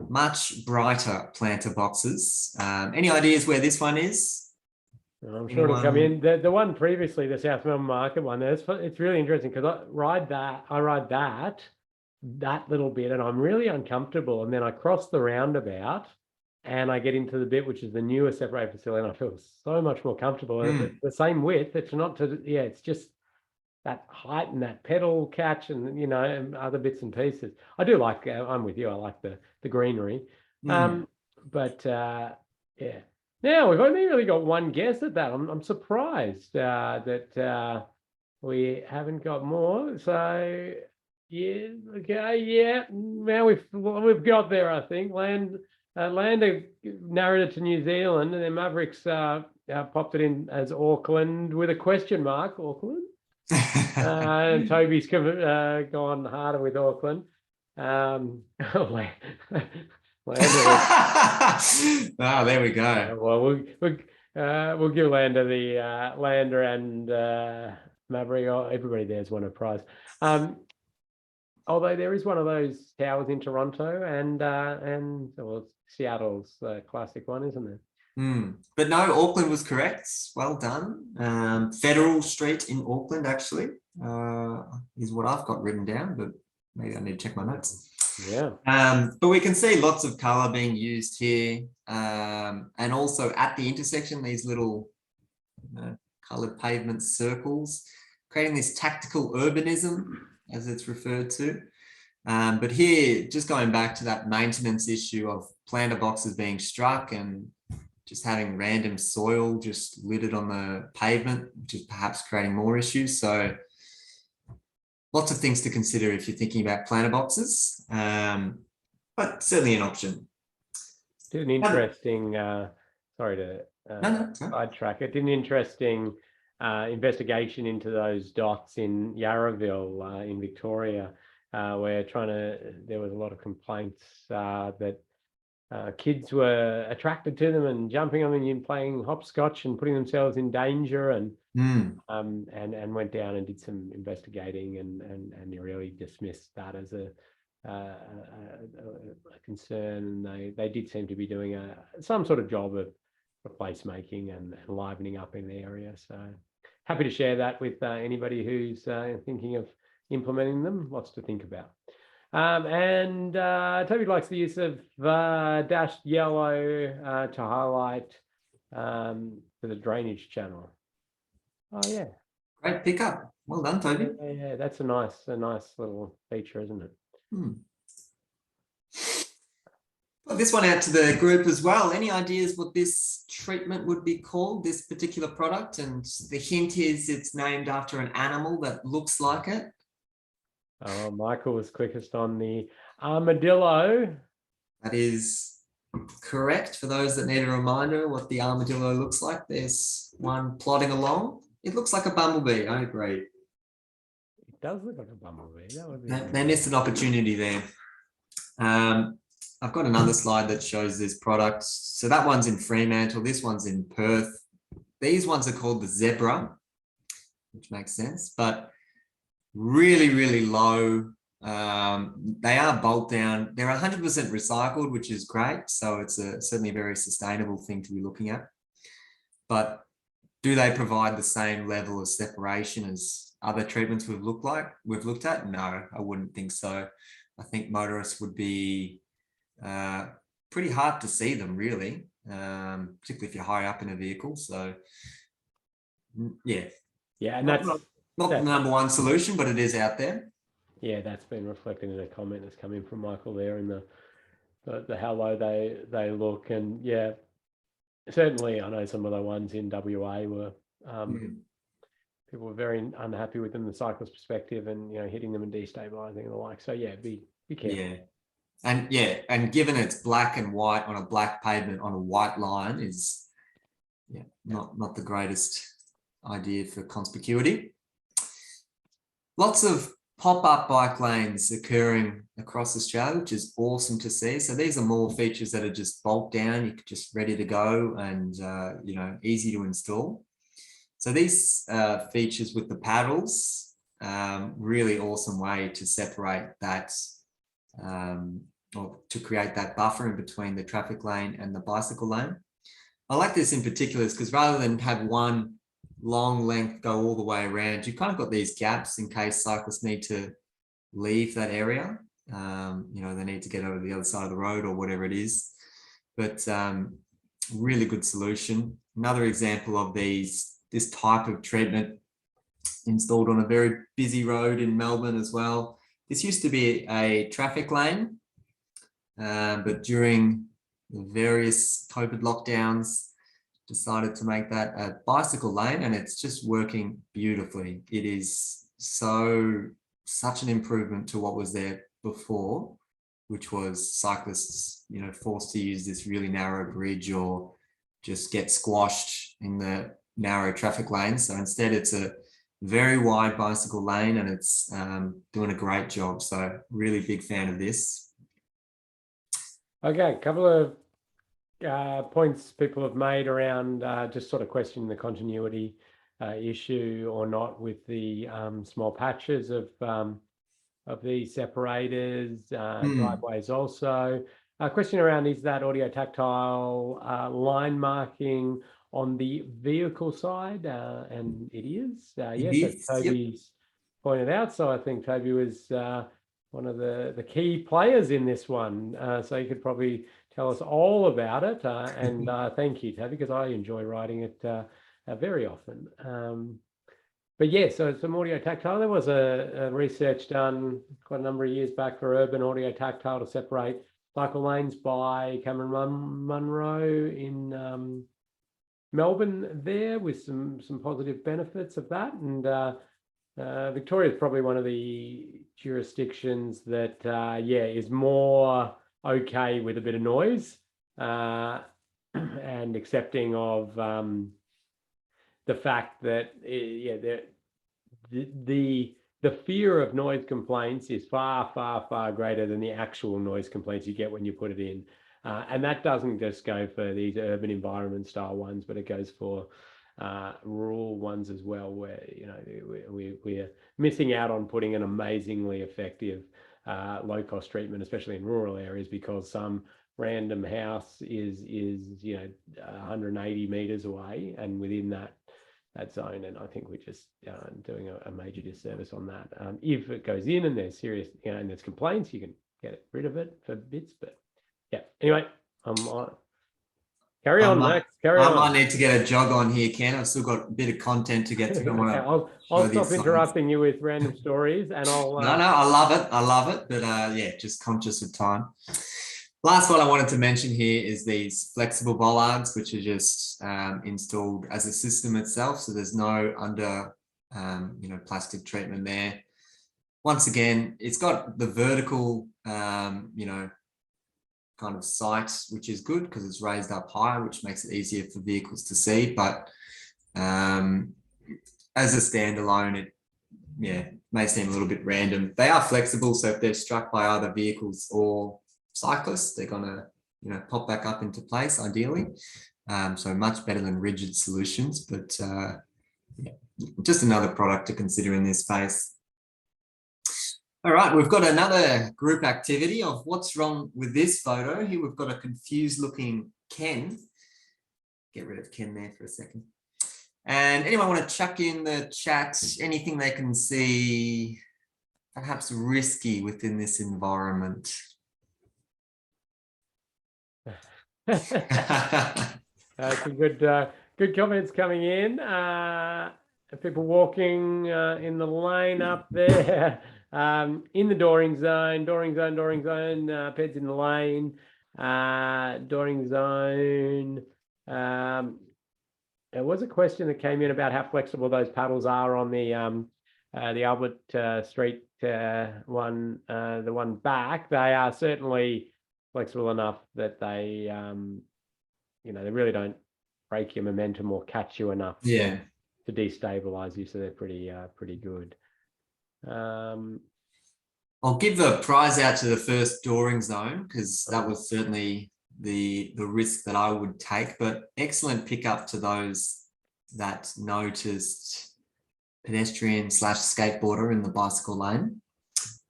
Much brighter planter boxes. Any ideas where this one is? I'm sure it'll come in. The one previously, the South Melbourne Market one, it's really interesting because I ride that that little bit and I'm really uncomfortable. And then I cross the roundabout and I get into the bit which is the newer separated facility and I feel so much more comfortable. The same width, it's not to, it's just that height and that pedal catch and, and other bits and pieces. I do like, I'm with you, I like the greenery. But yeah. Now we've only really got one guess at that. I'm surprised that we haven't got more. So yeah, okay, yeah. Now we've got there, I think. Lander narrowed it to New Zealand, and then Mavericks popped it in as Auckland with a question mark, Auckland. And Toby's gone harder with Auckland. There we go. Well, we'll give Lander the Lander and Maverick. Everybody there's won a prize. Although there is one of those towers in Toronto and well, Seattle's classic one, isn't there? But no, Auckland was correct. Well done. Federal Street in Auckland actually is what I've got written down, but maybe I need to check my notes. Yeah. But we can see lots of color being used here, and also at the intersection, these little colored pavement circles, creating this tactical urbanism, as it's referred to. But here, just going back to that maintenance issue of planter boxes being struck and just having random soil just littered on the pavement, which is perhaps creating more issues. So lots of things to consider if you're thinking about planter boxes, but certainly an option. Did an interesting, sorry to sidetrack it, did an interesting investigation into those dots in Yarraville in Victoria, where there was a lot of complaints that kids were attracted to them and jumping on them and playing hopscotch and putting themselves in danger, and went down and did some investigating and really dismissed that as a concern. And they did seem to be doing some sort of job of placemaking and livening up in the area. So happy to share that with anybody who's thinking of implementing them. Lots to think about. And Toby likes the use of dashed yellow to highlight for the drainage channel. Oh yeah, great pickup. Well done, Toby. Yeah, that's a nice little feature, isn't it? Put this one out to the group as well. Any ideas what this treatment would be called, this particular product? And the hint is it's named after an animal that looks like it. Oh, Michael was quickest on the armadillo. That is correct. For those that need a reminder what the armadillo looks like, there's one plodding along. It looks like a bumblebee. I agree. It does look like a bumblebee. They missed an opportunity there. I've got another slide that shows this product. So that one's in Fremantle. This one's in Perth. These ones are called the Zebra, which makes sense, but really, really low. They are bolt down. They're 100% recycled, which is great. So it's certainly a very sustainable thing to be looking at. But do they provide the same level of separation as other treatments we've looked at? No, I wouldn't think so. I think motorists would be pretty hard to see them, really, particularly if you're high up in a vehicle. So yeah, and that's not the number one solution, but it is out there. Yeah, that's been reflected in a comment that's come in from Michael there in the how low they look. And yeah, certainly I know some of the ones in WA were people were very unhappy with them, the cyclist perspective, and hitting them and destabilizing and the like. So yeah, be careful. And given it's black and white on a black pavement on a white line is not the greatest idea for conspicuity. Lots of pop-up bike lanes occurring across Australia, which is awesome to see. So these are more features that are just bolt down, you're just ready to go and easy to install. So these features with the paddles, really awesome way to separate that or to create that buffer in between the traffic lane and the bicycle lane. I like this in particular because rather than have one long length go all the way around, you've kind of got these gaps in case cyclists need to leave that area. they need to get over the other side of the road or whatever it is. But really good solution. Another example of this type of treatment installed on a very busy road in Melbourne as well. This used to be a traffic lane, but during the various COVID lockdowns, decided to make that a bicycle lane, and it's just working beautifully. It is such an improvement to what was there before, which was cyclists, forced to use this really narrow bridge or just get squashed in the narrow traffic lane. So instead, it's a very wide bicycle lane, and it's doing a great job. So really big fan of this. Okay, a couple of points people have made around just sort of questioning the continuity issue or not with the small patches of these separators, driveways also. A question around, is that audio tactile line marking on the vehicle side? And it is. Yes, as Toby's pointed out. So I think Toby was one of the key players in this one. So you could probably tell us all about it. And thank you, Toby, because I enjoy writing it very often. But yeah, so some audio tactile. There was a research done quite a number of years back for urban audio tactile to separate cycle lanes by Cameron Munro in Melbourne there, with some positive benefits of that. And Victoria is probably one of the jurisdictions that is more okay with a bit of noise and accepting of the fact that the fear of noise complaints is far greater than the actual noise complaints you get when you put it in. And that doesn't just go for these urban environment style ones, but it goes for rural ones as well, where we're missing out on putting an amazingly effective low-cost treatment, especially in rural areas, because some random house is 180 meters away and within that zone. And I think we're just doing a major disservice on that. If it goes in and there's serious, and there's complaints, you can get rid of it for bits. But yeah, anyway, carry on, Max. Carry on. I might need to get a jog on here, Ken. I've still got a bit of content to get through. I'll stop interrupting you with random stories, and I'll. No, I love it. But just conscious of time. Last one I wanted to mention here is these flexible bollards, which are just installed as a system itself. So there's no under, plastic treatment there. Once again, it's got the vertical, kind of sight, which is good because it's raised up higher, which makes it easier for vehicles to see. But as a standalone, it may seem a little bit random. They are flexible, so if they're struck by other vehicles or cyclists, they're gonna pop back up into place ideally. So much better than rigid solutions, but just another product to consider in this space. All right, we've got another group activity of what's wrong with this photo. Here we've got a confused looking Ken. Get rid of Ken there for a second. And anyone want to chuck in the chat anything they can see perhaps risky within this environment? Some good comments coming in. People walking in the lane up there, in the dooring zone, peds in the lane, dooring zone. There was a question that came in about how flexible those paddles are on the Albert Street one, the one back. They are certainly flexible enough that they, they really don't break your momentum or catch you enough to destabilize you. So they're pretty good. I'll give the prize out to the first dooring zone because that was certainly the risk that I would take, but excellent pickup to those that noticed pedestrian / skateboarder in the bicycle lane.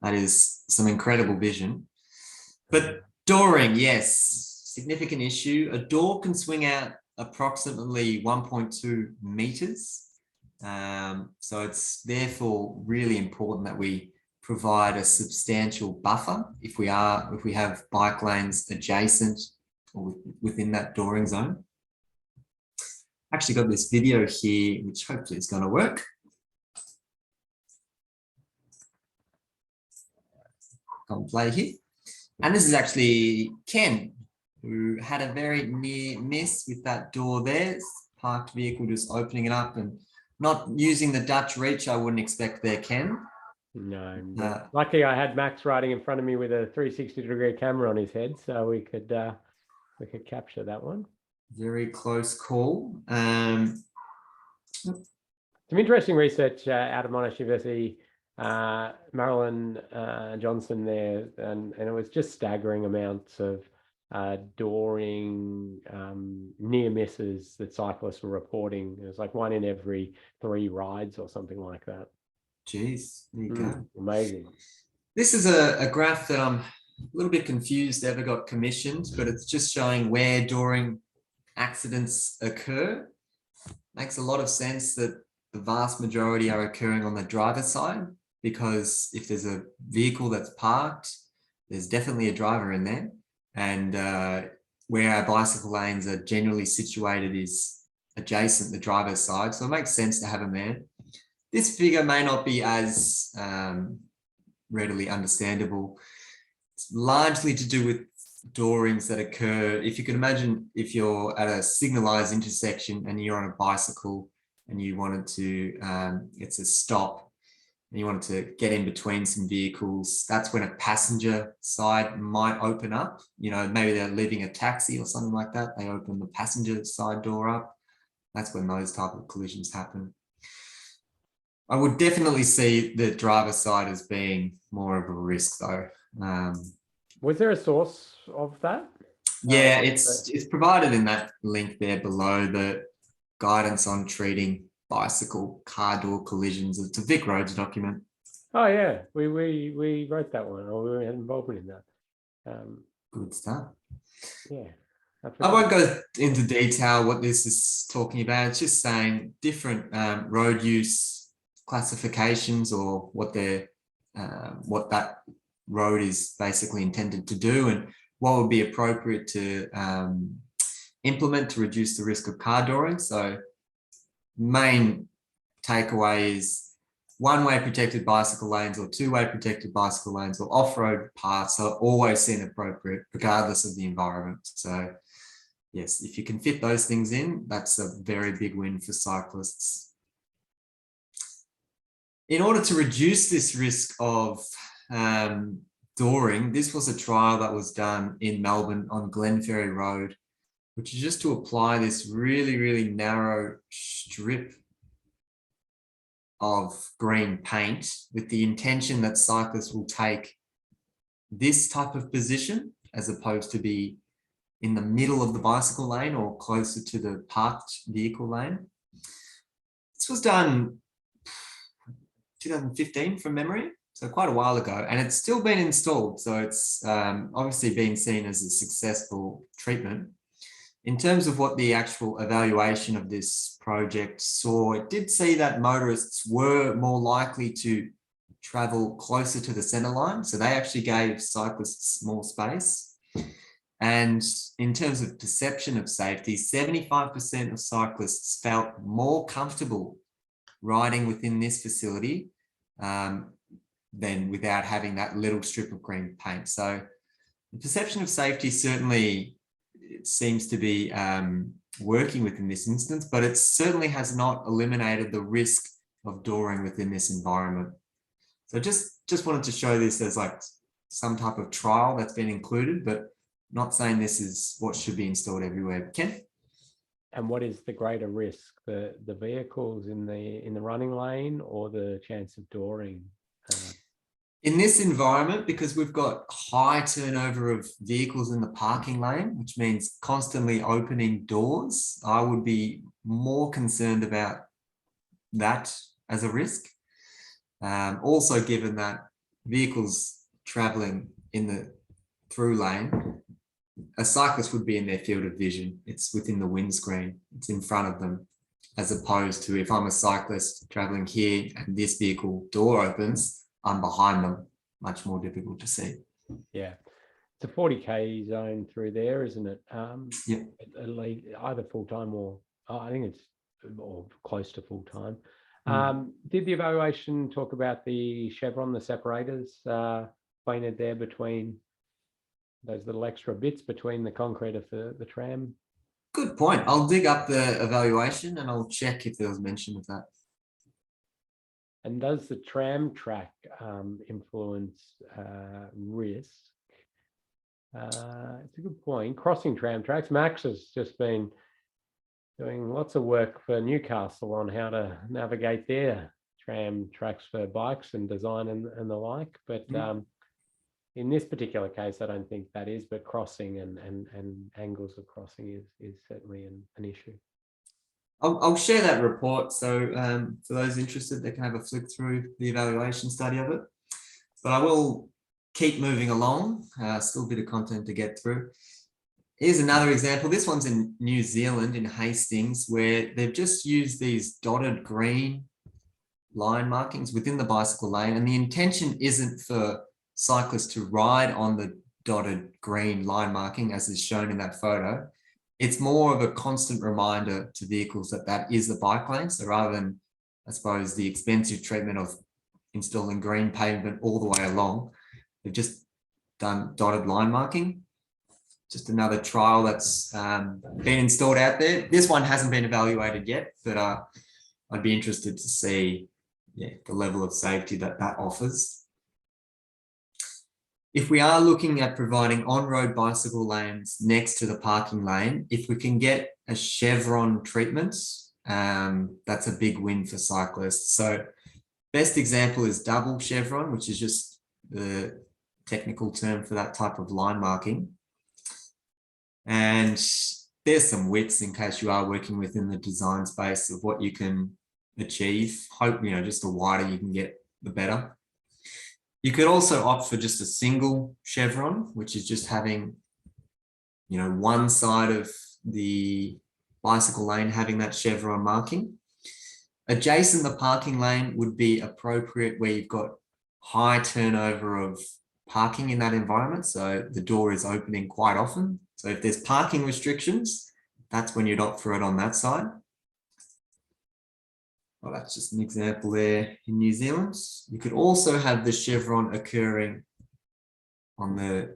That is some incredible vision. But dooring, yes, significant issue. A door can swing out approximately 1.2 meters. So it's therefore really important that we provide a substantial buffer if we have bike lanes adjacent or within that dooring zone. Actually got this video here, which hopefully is going to work. On play here. And this is actually Ken, who had a very near miss with that door there. Parked vehicle just opening it up and not using the Dutch reach. I wouldn't expect there, Ken. No, luckily I had Max riding in front of me with a 360-degree camera on his head, so we could capture that one. Very close call. Some interesting research out of Monash University, Marilyn Johnson there, and it was just staggering amounts of dooring near misses that cyclists were reporting. It was like 1 in every 3 rides or something like that. Jeez, there you go. Amazing. This is a graph that I'm a little bit confused ever got commissioned, but it's just showing where dooring accidents occur. Makes a lot of sense that the vast majority are occurring on the driver's side, because if there's a vehicle that's parked, there's definitely a driver in there. And where our bicycle lanes are generally situated is adjacent the driver's side. So it makes sense to have them there. This figure may not be as readily understandable. It's largely to do with doorings that occur. If you can imagine, if you're at a signalized intersection and you're on a bicycle and you wanted to, it's a stop, and you wanted to get in between some vehicles, that's when a passenger side might open up. You know, maybe they're leaving a taxi or something like that. They open the passenger side door up. That's when those type of collisions happen. I would definitely see the driver's side as being more of a risk, though. Was there a source of that? Yeah, it's provided in that link there below, the guidance on treating bicycle car door collisions. It's a Vic Roads document. Oh yeah, we wrote that one, or we had involvement in that. Good stuff. Yeah. I won't go into detail what this is talking about. It's just saying different road use classifications, or what that road is basically intended to do, and what would be appropriate to implement to reduce the risk of car dooring. So main takeaway is one-way protected bicycle lanes or two-way protected bicycle lanes or off-road paths are always seen appropriate regardless of the environment. So yes, if you can fit those things in, that's a very big win for cyclists. In order to reduce this risk of dooring, this was a trial that was done in Melbourne on Glenferrie Road, which is just to apply this really, really narrow strip of green paint with the intention that cyclists will take this type of position as opposed to be in the middle of the bicycle lane or closer to the parked vehicle lane. This was done 2015 from memory, so quite a while ago, and it's still been installed. So it's obviously been seen as a successful treatment. In terms of what the actual evaluation of this project saw, it did see that motorists were more likely to travel closer to the center line. So they actually gave cyclists more space. And in terms of perception of safety, 75% of cyclists felt more comfortable riding within this facility than without having that little strip of green paint. So the perception of safety certainly, it seems to be working within this instance, but it certainly has not eliminated the risk of dooring within this environment. So just wanted to show this as like some type of trial that's been included, but not saying this is what should be installed everywhere. Ken? And what is the greater risk, the vehicles in the running lane or the chance of dooring? In this environment, because we've got high turnover of vehicles in the parking lane, which means constantly opening doors, I would be more concerned about that as a risk. Also, given that vehicles traveling in the through lane, a cyclist would be in their field of vision. It's within the windscreen, it's in front of them, as opposed to if I'm a cyclist traveling here and this vehicle door opens, I'm behind them, much more difficult to see. Yeah. It's a 40K zone through there, isn't it? Yeah. At least either full-time or I think it's or close to full-time. Did the evaluation talk about the chevron, the separators pointed there between those little extra bits between the concrete of the tram? Good point. I'll dig up the evaluation and I'll check if there was mention of that. And does the tram track influence risk? It's a good point. Crossing tram tracks. Max has just been doing lots of work for Newcastle on how to navigate their tram tracks for bikes and design and the like. But in this particular case, I don't think that is, but crossing and angles of crossing is certainly an issue. I'll share that report. So for those interested, they can have a flick through the evaluation study of it. But I will keep moving along. Still a bit of content to get through. Here's another example. This one's in New Zealand, in Hastings, where they've just used these dotted green line markings within the bicycle lane. And the intention isn't for cyclists to ride on the dotted green line marking, as is shown in that photo. It's more of a constant reminder to vehicles that that is the bike lane. So rather than, I suppose, the expensive treatment of installing green pavement all the way along, they've just done dotted line marking. Just another trial that's been installed out there. This one hasn't been evaluated yet, but I'd be interested to see the level of safety that offers. If we are looking at providing on-road bicycle lanes next to the parking lane, if we can get a chevron treatment, that's a big win for cyclists. So best example is double chevron, which is just the technical term for that type of line marking. And there's some widths in case you are working within the design space of what you can achieve. Hope, just the wider you can get, the better. You could also opt for just a single chevron, which is just having, one side of the bicycle lane having that chevron marking. Adjacent the parking lane would be appropriate where you've got high turnover of parking in that environment. So the door is opening quite often. So if there's parking restrictions, that's when you'd opt for it on that side. Well, that's just an example there in New Zealand. You could also have the chevron occurring on the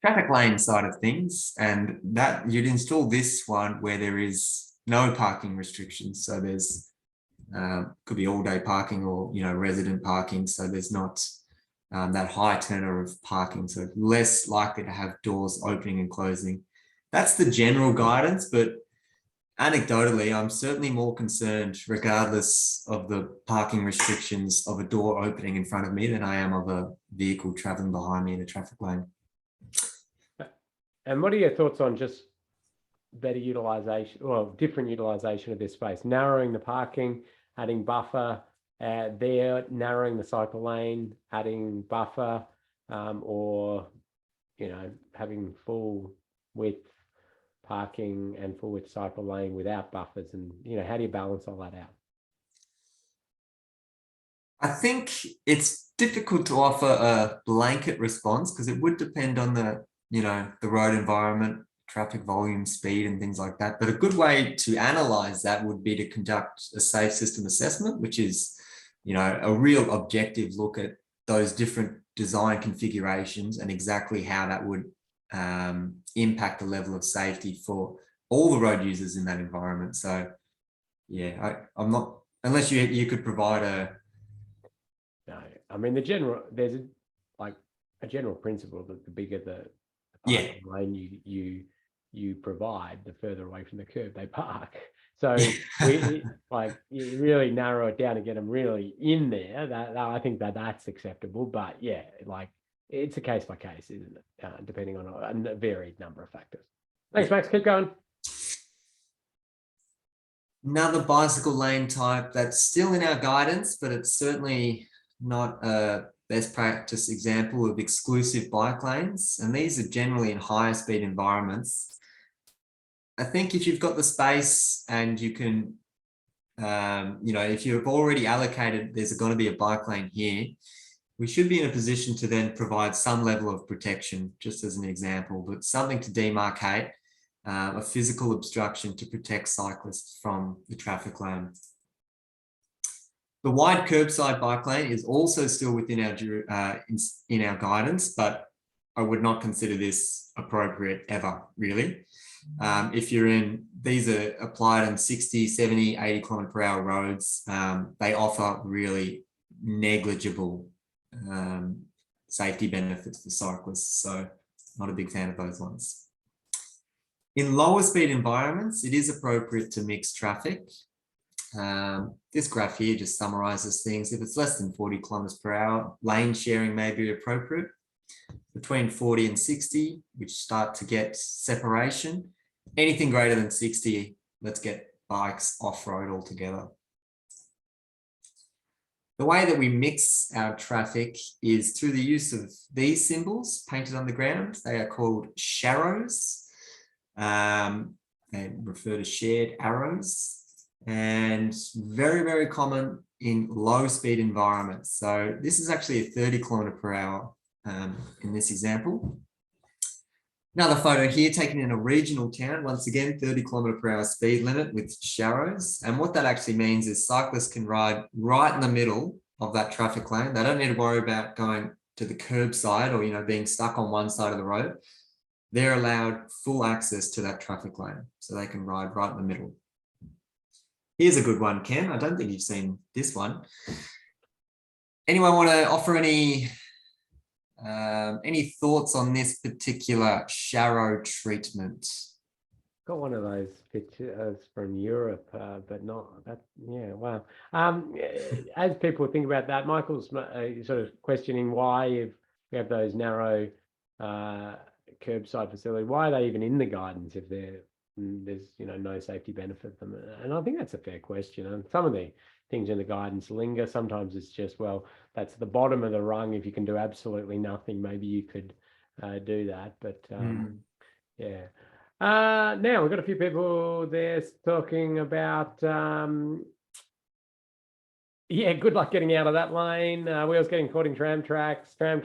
traffic lane side of things, and that you'd install this one where there is no parking restrictions. So there's could be all day parking or resident parking. So there's not that high turnover of parking, so less likely to have doors opening and closing. That's the general guidance, but anecdotally, I'm certainly more concerned, regardless of the parking restrictions, of a door opening in front of me than I am of a vehicle traveling behind me in a traffic lane. And what are your thoughts on just better utilization, or different utilization of this space, narrowing the parking, adding buffer there, narrowing the cycle lane, adding buffer, or having full width parking and full width cycle lane without buffers, and how do you balance all that out? I think it's difficult to offer a blanket response because it would depend on the the road environment, traffic volume, speed, and things like that. But a good way to analyze that would be to conduct a safe system assessment, which is a real objective look at those different design configurations and exactly how that would impact the level of safety for all the road users in that environment. So I'm not, unless you could provide a. No, I mean there's a general principle that the bigger the lane you provide, the further away from the curb they park. So you really narrow it down and get them really in there. That I think that's acceptable. But it's a case by case, isn't it? Depending on a varied number of factors. Thanks, Max. Keep going. Another bicycle lane type that's still in our guidance, but it's certainly not a best practice example of exclusive bike lanes. And these are generally in higher speed environments. I think if you've got the space and you can if you've already allocated, there's going to be a bike lane here, we should be in a position to then provide some level of protection, just as an example, but something to demarcate a physical obstruction to protect cyclists from the traffic lane. The wide curbside bike lane is also still within our in our guidance, but I would not consider this appropriate ever, really. If you're in, these are applied on 60, 70, 80 kilometre per hour roads. They offer really negligible safety benefits for cyclists. So not a big fan of those ones. In lower speed environments, it is appropriate to mix traffic. This graph here just summarizes things. If it's less than 40 kilometers per hour, lane sharing may be appropriate. Between 40 and 60, which start to get separation. Anything greater than 60, let's get bikes off-road altogether. The way that we mix our traffic is through the use of these symbols painted on the ground. They are called sharrows. They refer to shared arrows, and very, very common in low speed environments. So this is actually a 30 kilometer per hour in this example. Another photo here taken in a regional town, once again, 30 kilometer per hour speed limit with sharrows. And what that actually means is cyclists can ride right in the middle of that traffic lane. They don't need to worry about going to the curbside or, being stuck on one side of the road. They're allowed full access to that traffic lane, so they can ride right in the middle. Here's a good one, Ken. I don't think you've seen this one. Anyone want to offer any thoughts on this particular sharrow treatment? Got one of those pictures from Europe, but not that. Yeah, wow. As people think about that, Michael's sort of questioning why, if we have those narrow curbside facility, why are they even in the guidance if there's no safety benefit from it? And I think that's a fair question. And some of the things in the guidance linger. Sometimes it's just, well, that's the bottom of the rung. If you can do absolutely nothing, maybe you could do that. But yeah. Now we've got a few people there talking about good luck getting out of that lane. Wheels getting caught in tram tracks, and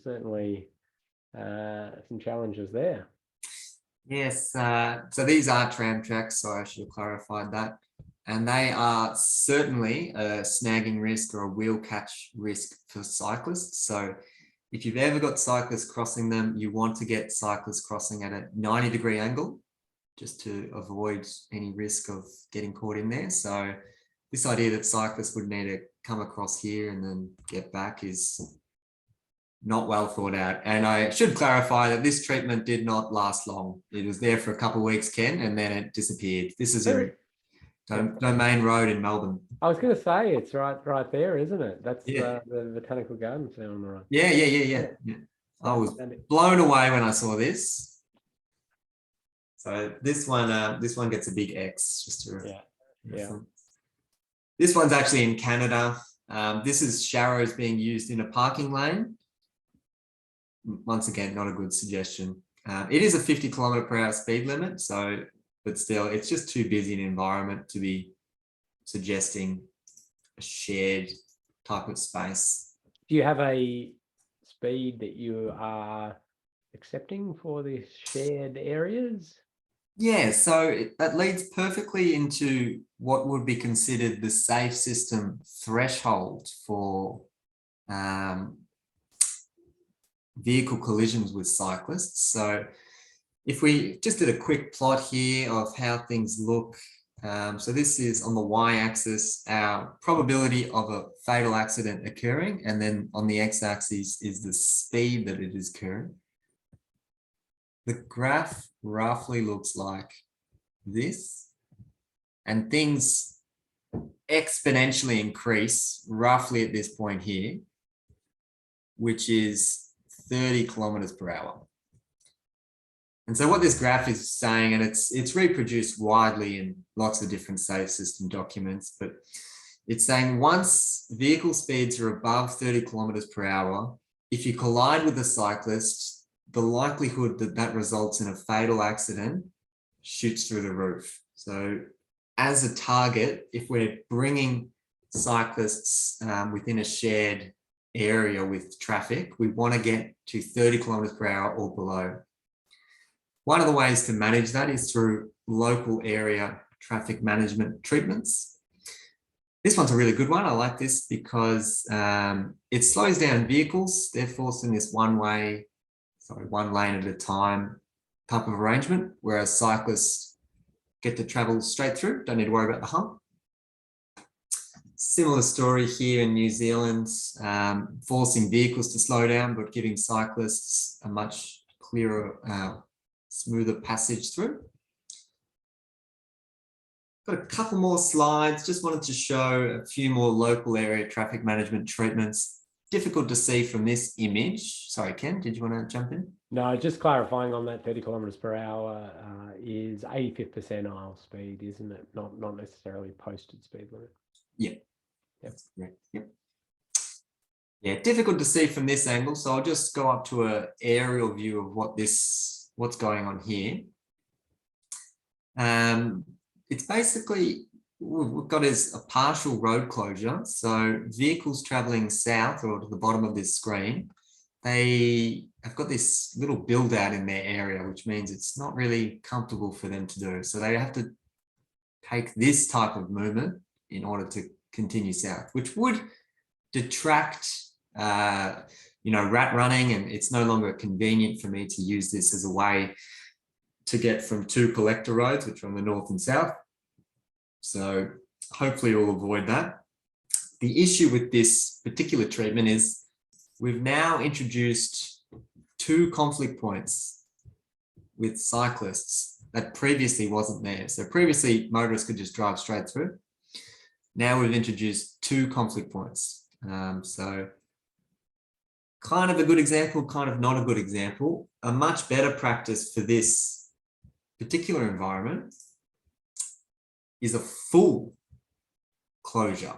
certainly some challenges there. Yes, so these are tram tracks, so I should have clarified that. And they are certainly a snagging risk or a wheel catch risk for cyclists. So if you've ever got cyclists crossing them, you want to get cyclists crossing at a 90-degree angle just to avoid any risk of getting caught in there. So this idea that cyclists would need to come across here and then get back is not well thought out. And I should clarify that this treatment did not last long. It was there for a couple of weeks, Ken, and then it disappeared. This is in Domain Road in Melbourne. I was going to say, it's right there, isn't it? That's the Botanical Gardens there on the right. Yeah. I was blown away when I saw this. So this one gets a big X. Just to This one's actually in Canada. This is sharrows being used in a parking lane. Once again, not a good suggestion. It is a 50 kilometer per hour speed limit, but still, it's just too busy an environment to be suggesting a shared type of space. Do you have a speed that you are accepting for the shared areas? Yeah, so that leads perfectly into what would be considered the safe system threshold for vehicle collisions with cyclists. So if we just did a quick plot here of how things look, so this is on the y-axis, our probability of a fatal accident occurring, and then on the x-axis is the speed that it is occurring. The graph roughly looks like this, and things exponentially increase roughly at this point here, which is 30 kilometers per hour. And so what this graph is saying, and it's reproduced widely in lots of different safe system documents, but it's saying once vehicle speeds are above 30 kilometers per hour, if you collide with a cyclist, the likelihood that that results in a fatal accident shoots through the roof. So as a target, if we're bringing cyclists within a shared area with traffic, we want to get to 30 kilometers per hour or below. One of the ways to manage that is through local area traffic management treatments. This one's a really good one. I like this because it slows down vehicles. They're forced in this one lane at a time type of arrangement, whereas cyclists get to travel straight through, don't need to worry about the hump. Similar story here in New Zealand, forcing vehicles to slow down, but giving cyclists a much clearer, smoother passage through. Got a couple more slides. Just wanted to show a few more local area traffic management treatments. Difficult to see from this image. Sorry, Ken, did you want to jump in? No, just clarifying on that 30 kilometers per hour is 85th percentile speed, isn't it? Not necessarily posted speed limit. Yeah. That's correct. Yep. Yeah, difficult to see from this angle. So I'll just go up to an aerial view of what's going on here. It's basically, we've got is a partial road closure. So vehicles traveling south or to the bottom of this screen, they have got this little build out in their area, which means it's not really comfortable for them to do. So they have to take this type of movement in order to continue south, which would detract, rat running, and it's no longer convenient for me to use this as a way to get from two collector roads, which are on the north and south. So hopefully we'll avoid that. The issue with this particular treatment is we've now introduced 2 conflict points with cyclists that previously wasn't there. So previously motorists could just drive straight through. Now we've introduced 2 conflict points. So kind of a good example, kind of not a good example. A much better practice for this particular environment is a full closure.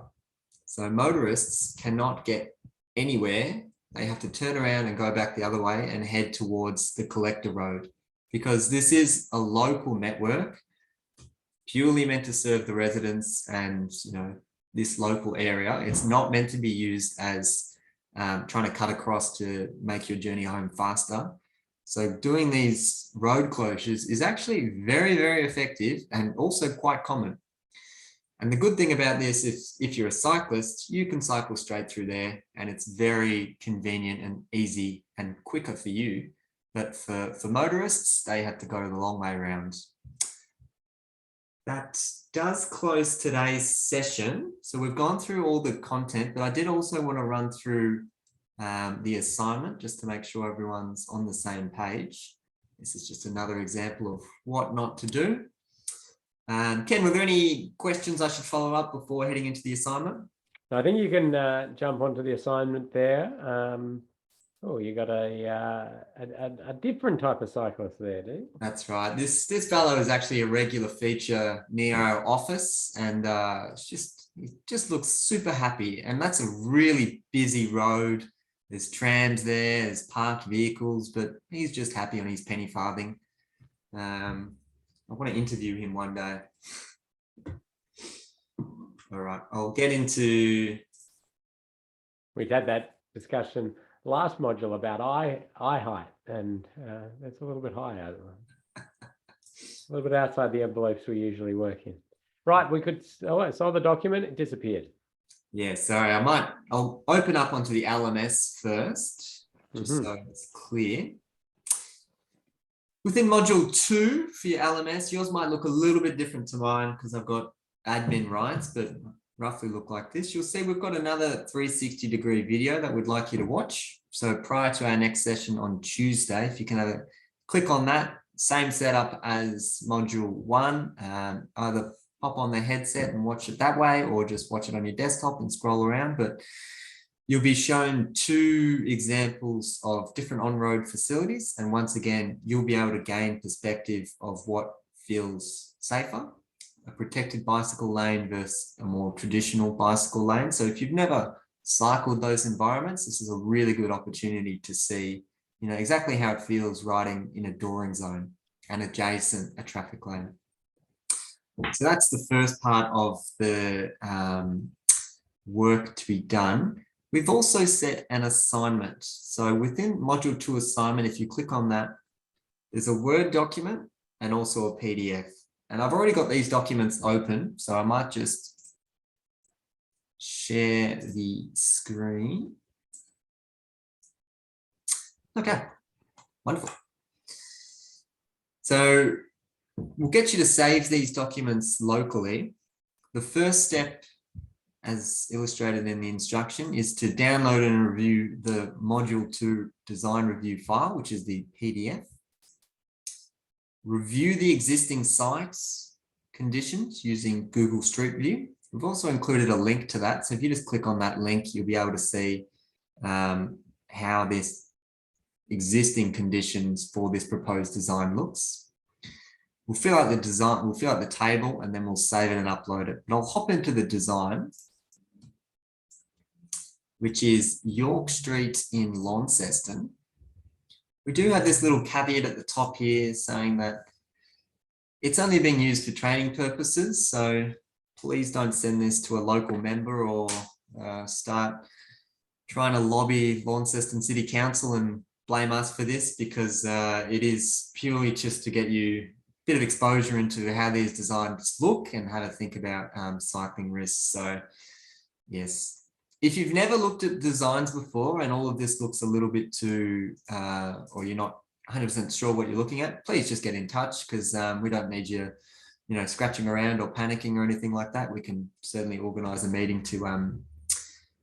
So motorists cannot get anywhere. They have to turn around and go back the other way and head towards the collector road, because this is a local network purely meant to serve the residents and this local area. It's not meant to be used as trying to cut across to make your journey home faster. So doing these road closures is actually very, very effective and also quite common. And the good thing about this is if you're a cyclist, you can cycle straight through there and it's very convenient and easy and quicker for you. But for motorists, they have to go the long way around. That does close today's session. So we've gone through all the content, but I did also want to run through the assignment just to make sure everyone's on the same page. This is just another example of what not to do. Ken, were there any questions I should follow up before heading into the assignment? I think you can jump onto the assignment there. Oh, you got a different type of cyclist there, do you? That's right. This fellow is actually a regular feature near our office, and he just looks super happy. And that's a really busy road. There's trams there, there's parked vehicles, but he's just happy on his penny farthing. I want to interview him one day. All right, I'll get into... We've had that discussion last module about eye height, and that's a little bit higher. A little bit outside the envelopes we usually work in. Right, we could... Oh, I saw the document, it disappeared. Yeah, sorry, I'll open up onto the LMS first, just so it's clear. Within module 2 for your LMS, yours might look a little bit different to mine because I've got admin rights, but roughly look like this. You'll see we've got another 360-degree video that we'd like you to watch. So prior to our next session on Tuesday, if you can click on that, same setup as module 1, either pop on the headset and watch it that way, or just watch it on your desktop and scroll around. But you'll be shown 2 examples of different on-road facilities. And once again, you'll be able to gain perspective of what feels safer, a protected bicycle lane versus a more traditional bicycle lane. So if you've never cycled those environments, this is a really good opportunity to see, exactly how it feels riding in a dooring zone and adjacent a traffic lane. So that's the first part of the work to be done. We've also set an assignment. So within module 2 assignment, if you click on that, there's a Word document and also a PDF. And I've already got these documents open, so I might just share the screen. Okay, wonderful. So we'll get you to save these documents locally. The first step, as illustrated in the instruction, is to download and review the module 2 design review file, which is the PDF. Review the existing sites conditions using Google Street View. We've also included a link to that. So if you just click on that link, you'll be able to see how this existing conditions for this proposed design looks. We'll fill out the design, we'll fill out the table, and then we'll save it and upload it. But I'll hop into the design, which is York Street in Launceston. We do have this little caveat at the top here saying that it's only being used for training purposes. So please don't send this to a local member or start trying to lobby Launceston City Council and blame us for this, because it is purely just to get you a bit of exposure into how these designs look and how to think about cycling risks. So yes, if you've never looked at designs before and all of this looks a little bit too, or you're not 100% sure what you're looking at, please just get in touch, because we don't need you, scratching around or panicking or anything like that. We can certainly organise a meeting to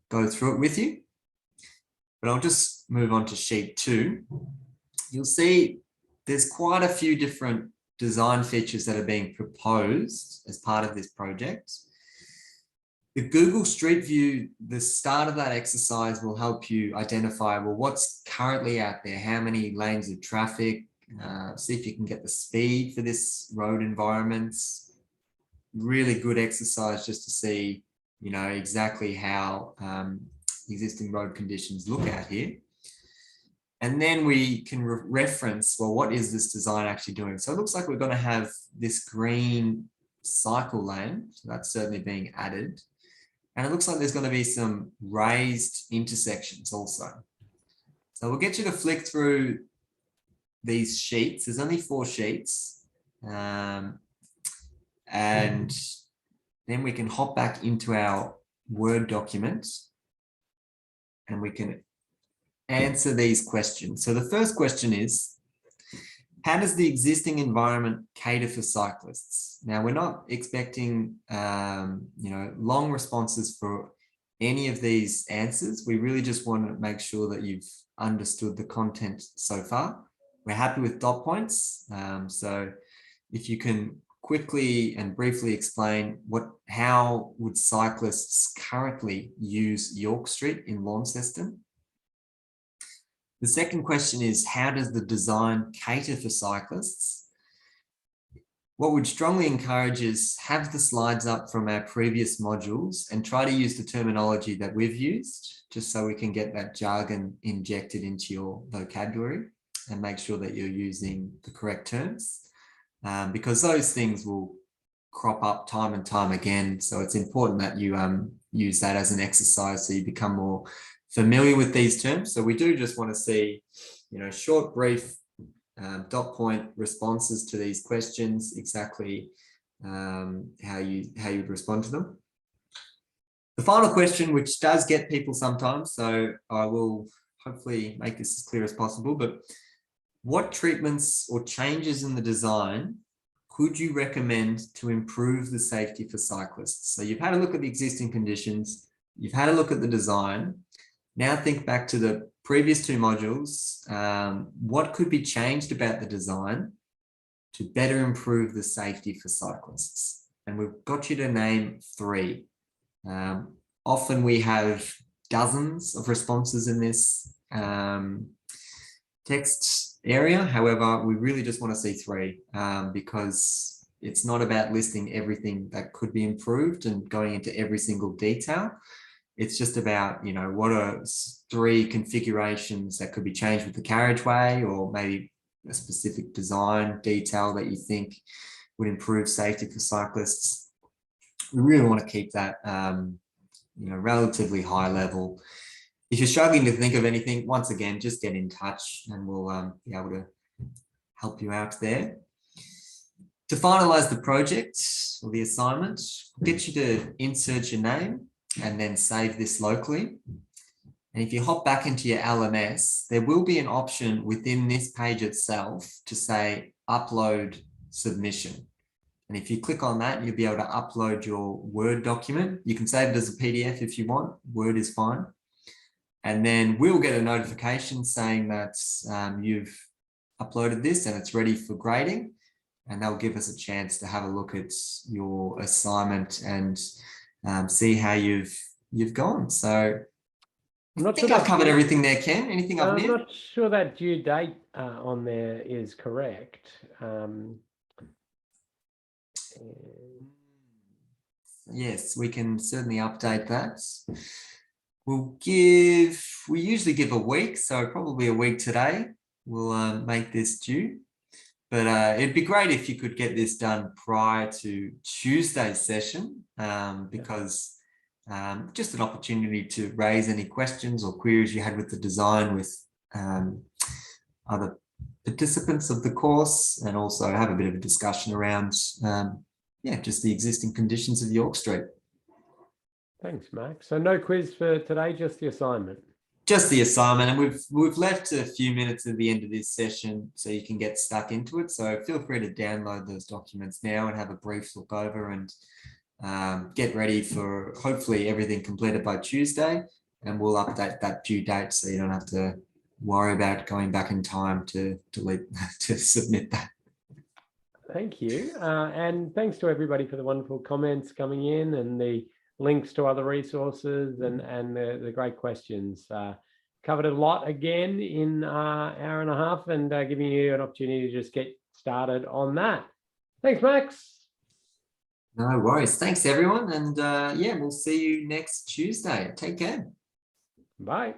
go through it with you. But I'll just move on to sheet 2. You'll see there's quite a few different design features that are being proposed as part of this project. The Google Street View, the start of that exercise will help you identify, well, what's currently out there, how many lanes of traffic, see if you can get the speed for this road environment. Really good exercise just to see, exactly how existing road conditions look out here. And then we can reference, well, what is this design actually doing? So it looks like we're going to have this green cycle lane. So that's certainly being added. And it looks like there's going to be some raised intersections also. So we'll get you to flick through these sheets. There's only 4 sheets. And then we can hop back into our Word document and we can answer these questions. So the first question is, how does the existing environment cater for cyclists? Now, we're not expecting, long responses for any of these answers. We really just want to make sure that you've understood the content so far. We're happy with dot points. So if you can quickly and briefly explain how would cyclists currently use York Street in Launceston? The second question is, how does the design cater for cyclists? What we'd strongly encourage is have the slides up from our previous modules and try to use the terminology that we've used, just so we can get that jargon injected into your vocabulary and make sure that you're using the correct terms, because those things will crop up time and time again. So it's important that you use that as an exercise so you become more familiar with these terms. So we do just want to see, short, brief, dot point responses to these questions, exactly how you'd respond to them. The final question, which does get people sometimes, so I will hopefully make this as clear as possible, but what treatments or changes in the design could you recommend to improve the safety for cyclists? So you've had a look at the existing conditions, you've had a look at the design. Now think back to the previous 2 modules. What could be changed about the design to better improve the safety for cyclists? And we've got you to name 3. Often we have dozens of responses in this text area. However, we really just want to see 3 because it's not about listing everything that could be improved and going into every single detail. It's just about, what are 3 configurations that could be changed with the carriageway, or maybe a specific design detail that you think would improve safety for cyclists. We really want to keep that, relatively high level. If you're struggling to think of anything, once again, just get in touch and we'll be able to help you out there. To finalize the project or the assignment, we'll get you to insert your name and then save this locally. And if you hop back into your LMS, there will be an option within this page itself to say upload submission. And if you click on that, you'll be able to upload your Word document. You can save it as a PDF if you want. Word is fine. And then we'll get a notification saying that you've uploaded this and it's ready for grading. And they'll give us a chance to have a look at your assignment and see how you've gone. So I'm not I think sure I've covered everything there, Ken. Anything I've I'm missed? not sure that due date on there is correct. Yes, we can certainly update that. We usually give a week, so probably a week today we'll make this due. But it'd be great if you could get this done prior to Tuesday's session, because just an opportunity to raise any questions or queries you had with the design with other participants of the course, and also have a bit of a discussion around just the existing conditions of York Street. Thanks, Max. So no quiz for today, just the assignment. Just the assignment, and we've left a few minutes at the end of this session so you can get stuck into it. So feel free to download those documents now and have a brief look over and get ready for hopefully everything completed by Tuesday, and we'll update that due date so you don't have to worry about going back in time to submit that. Thank you. And thanks to everybody for the wonderful comments coming in and the links to other resources and the great questions. Covered a lot again in hour and a half, and giving you an opportunity to just get started on that. Thanks, Max. No worries. Thanks, everyone. And we'll see you next Tuesday. Take care. Bye.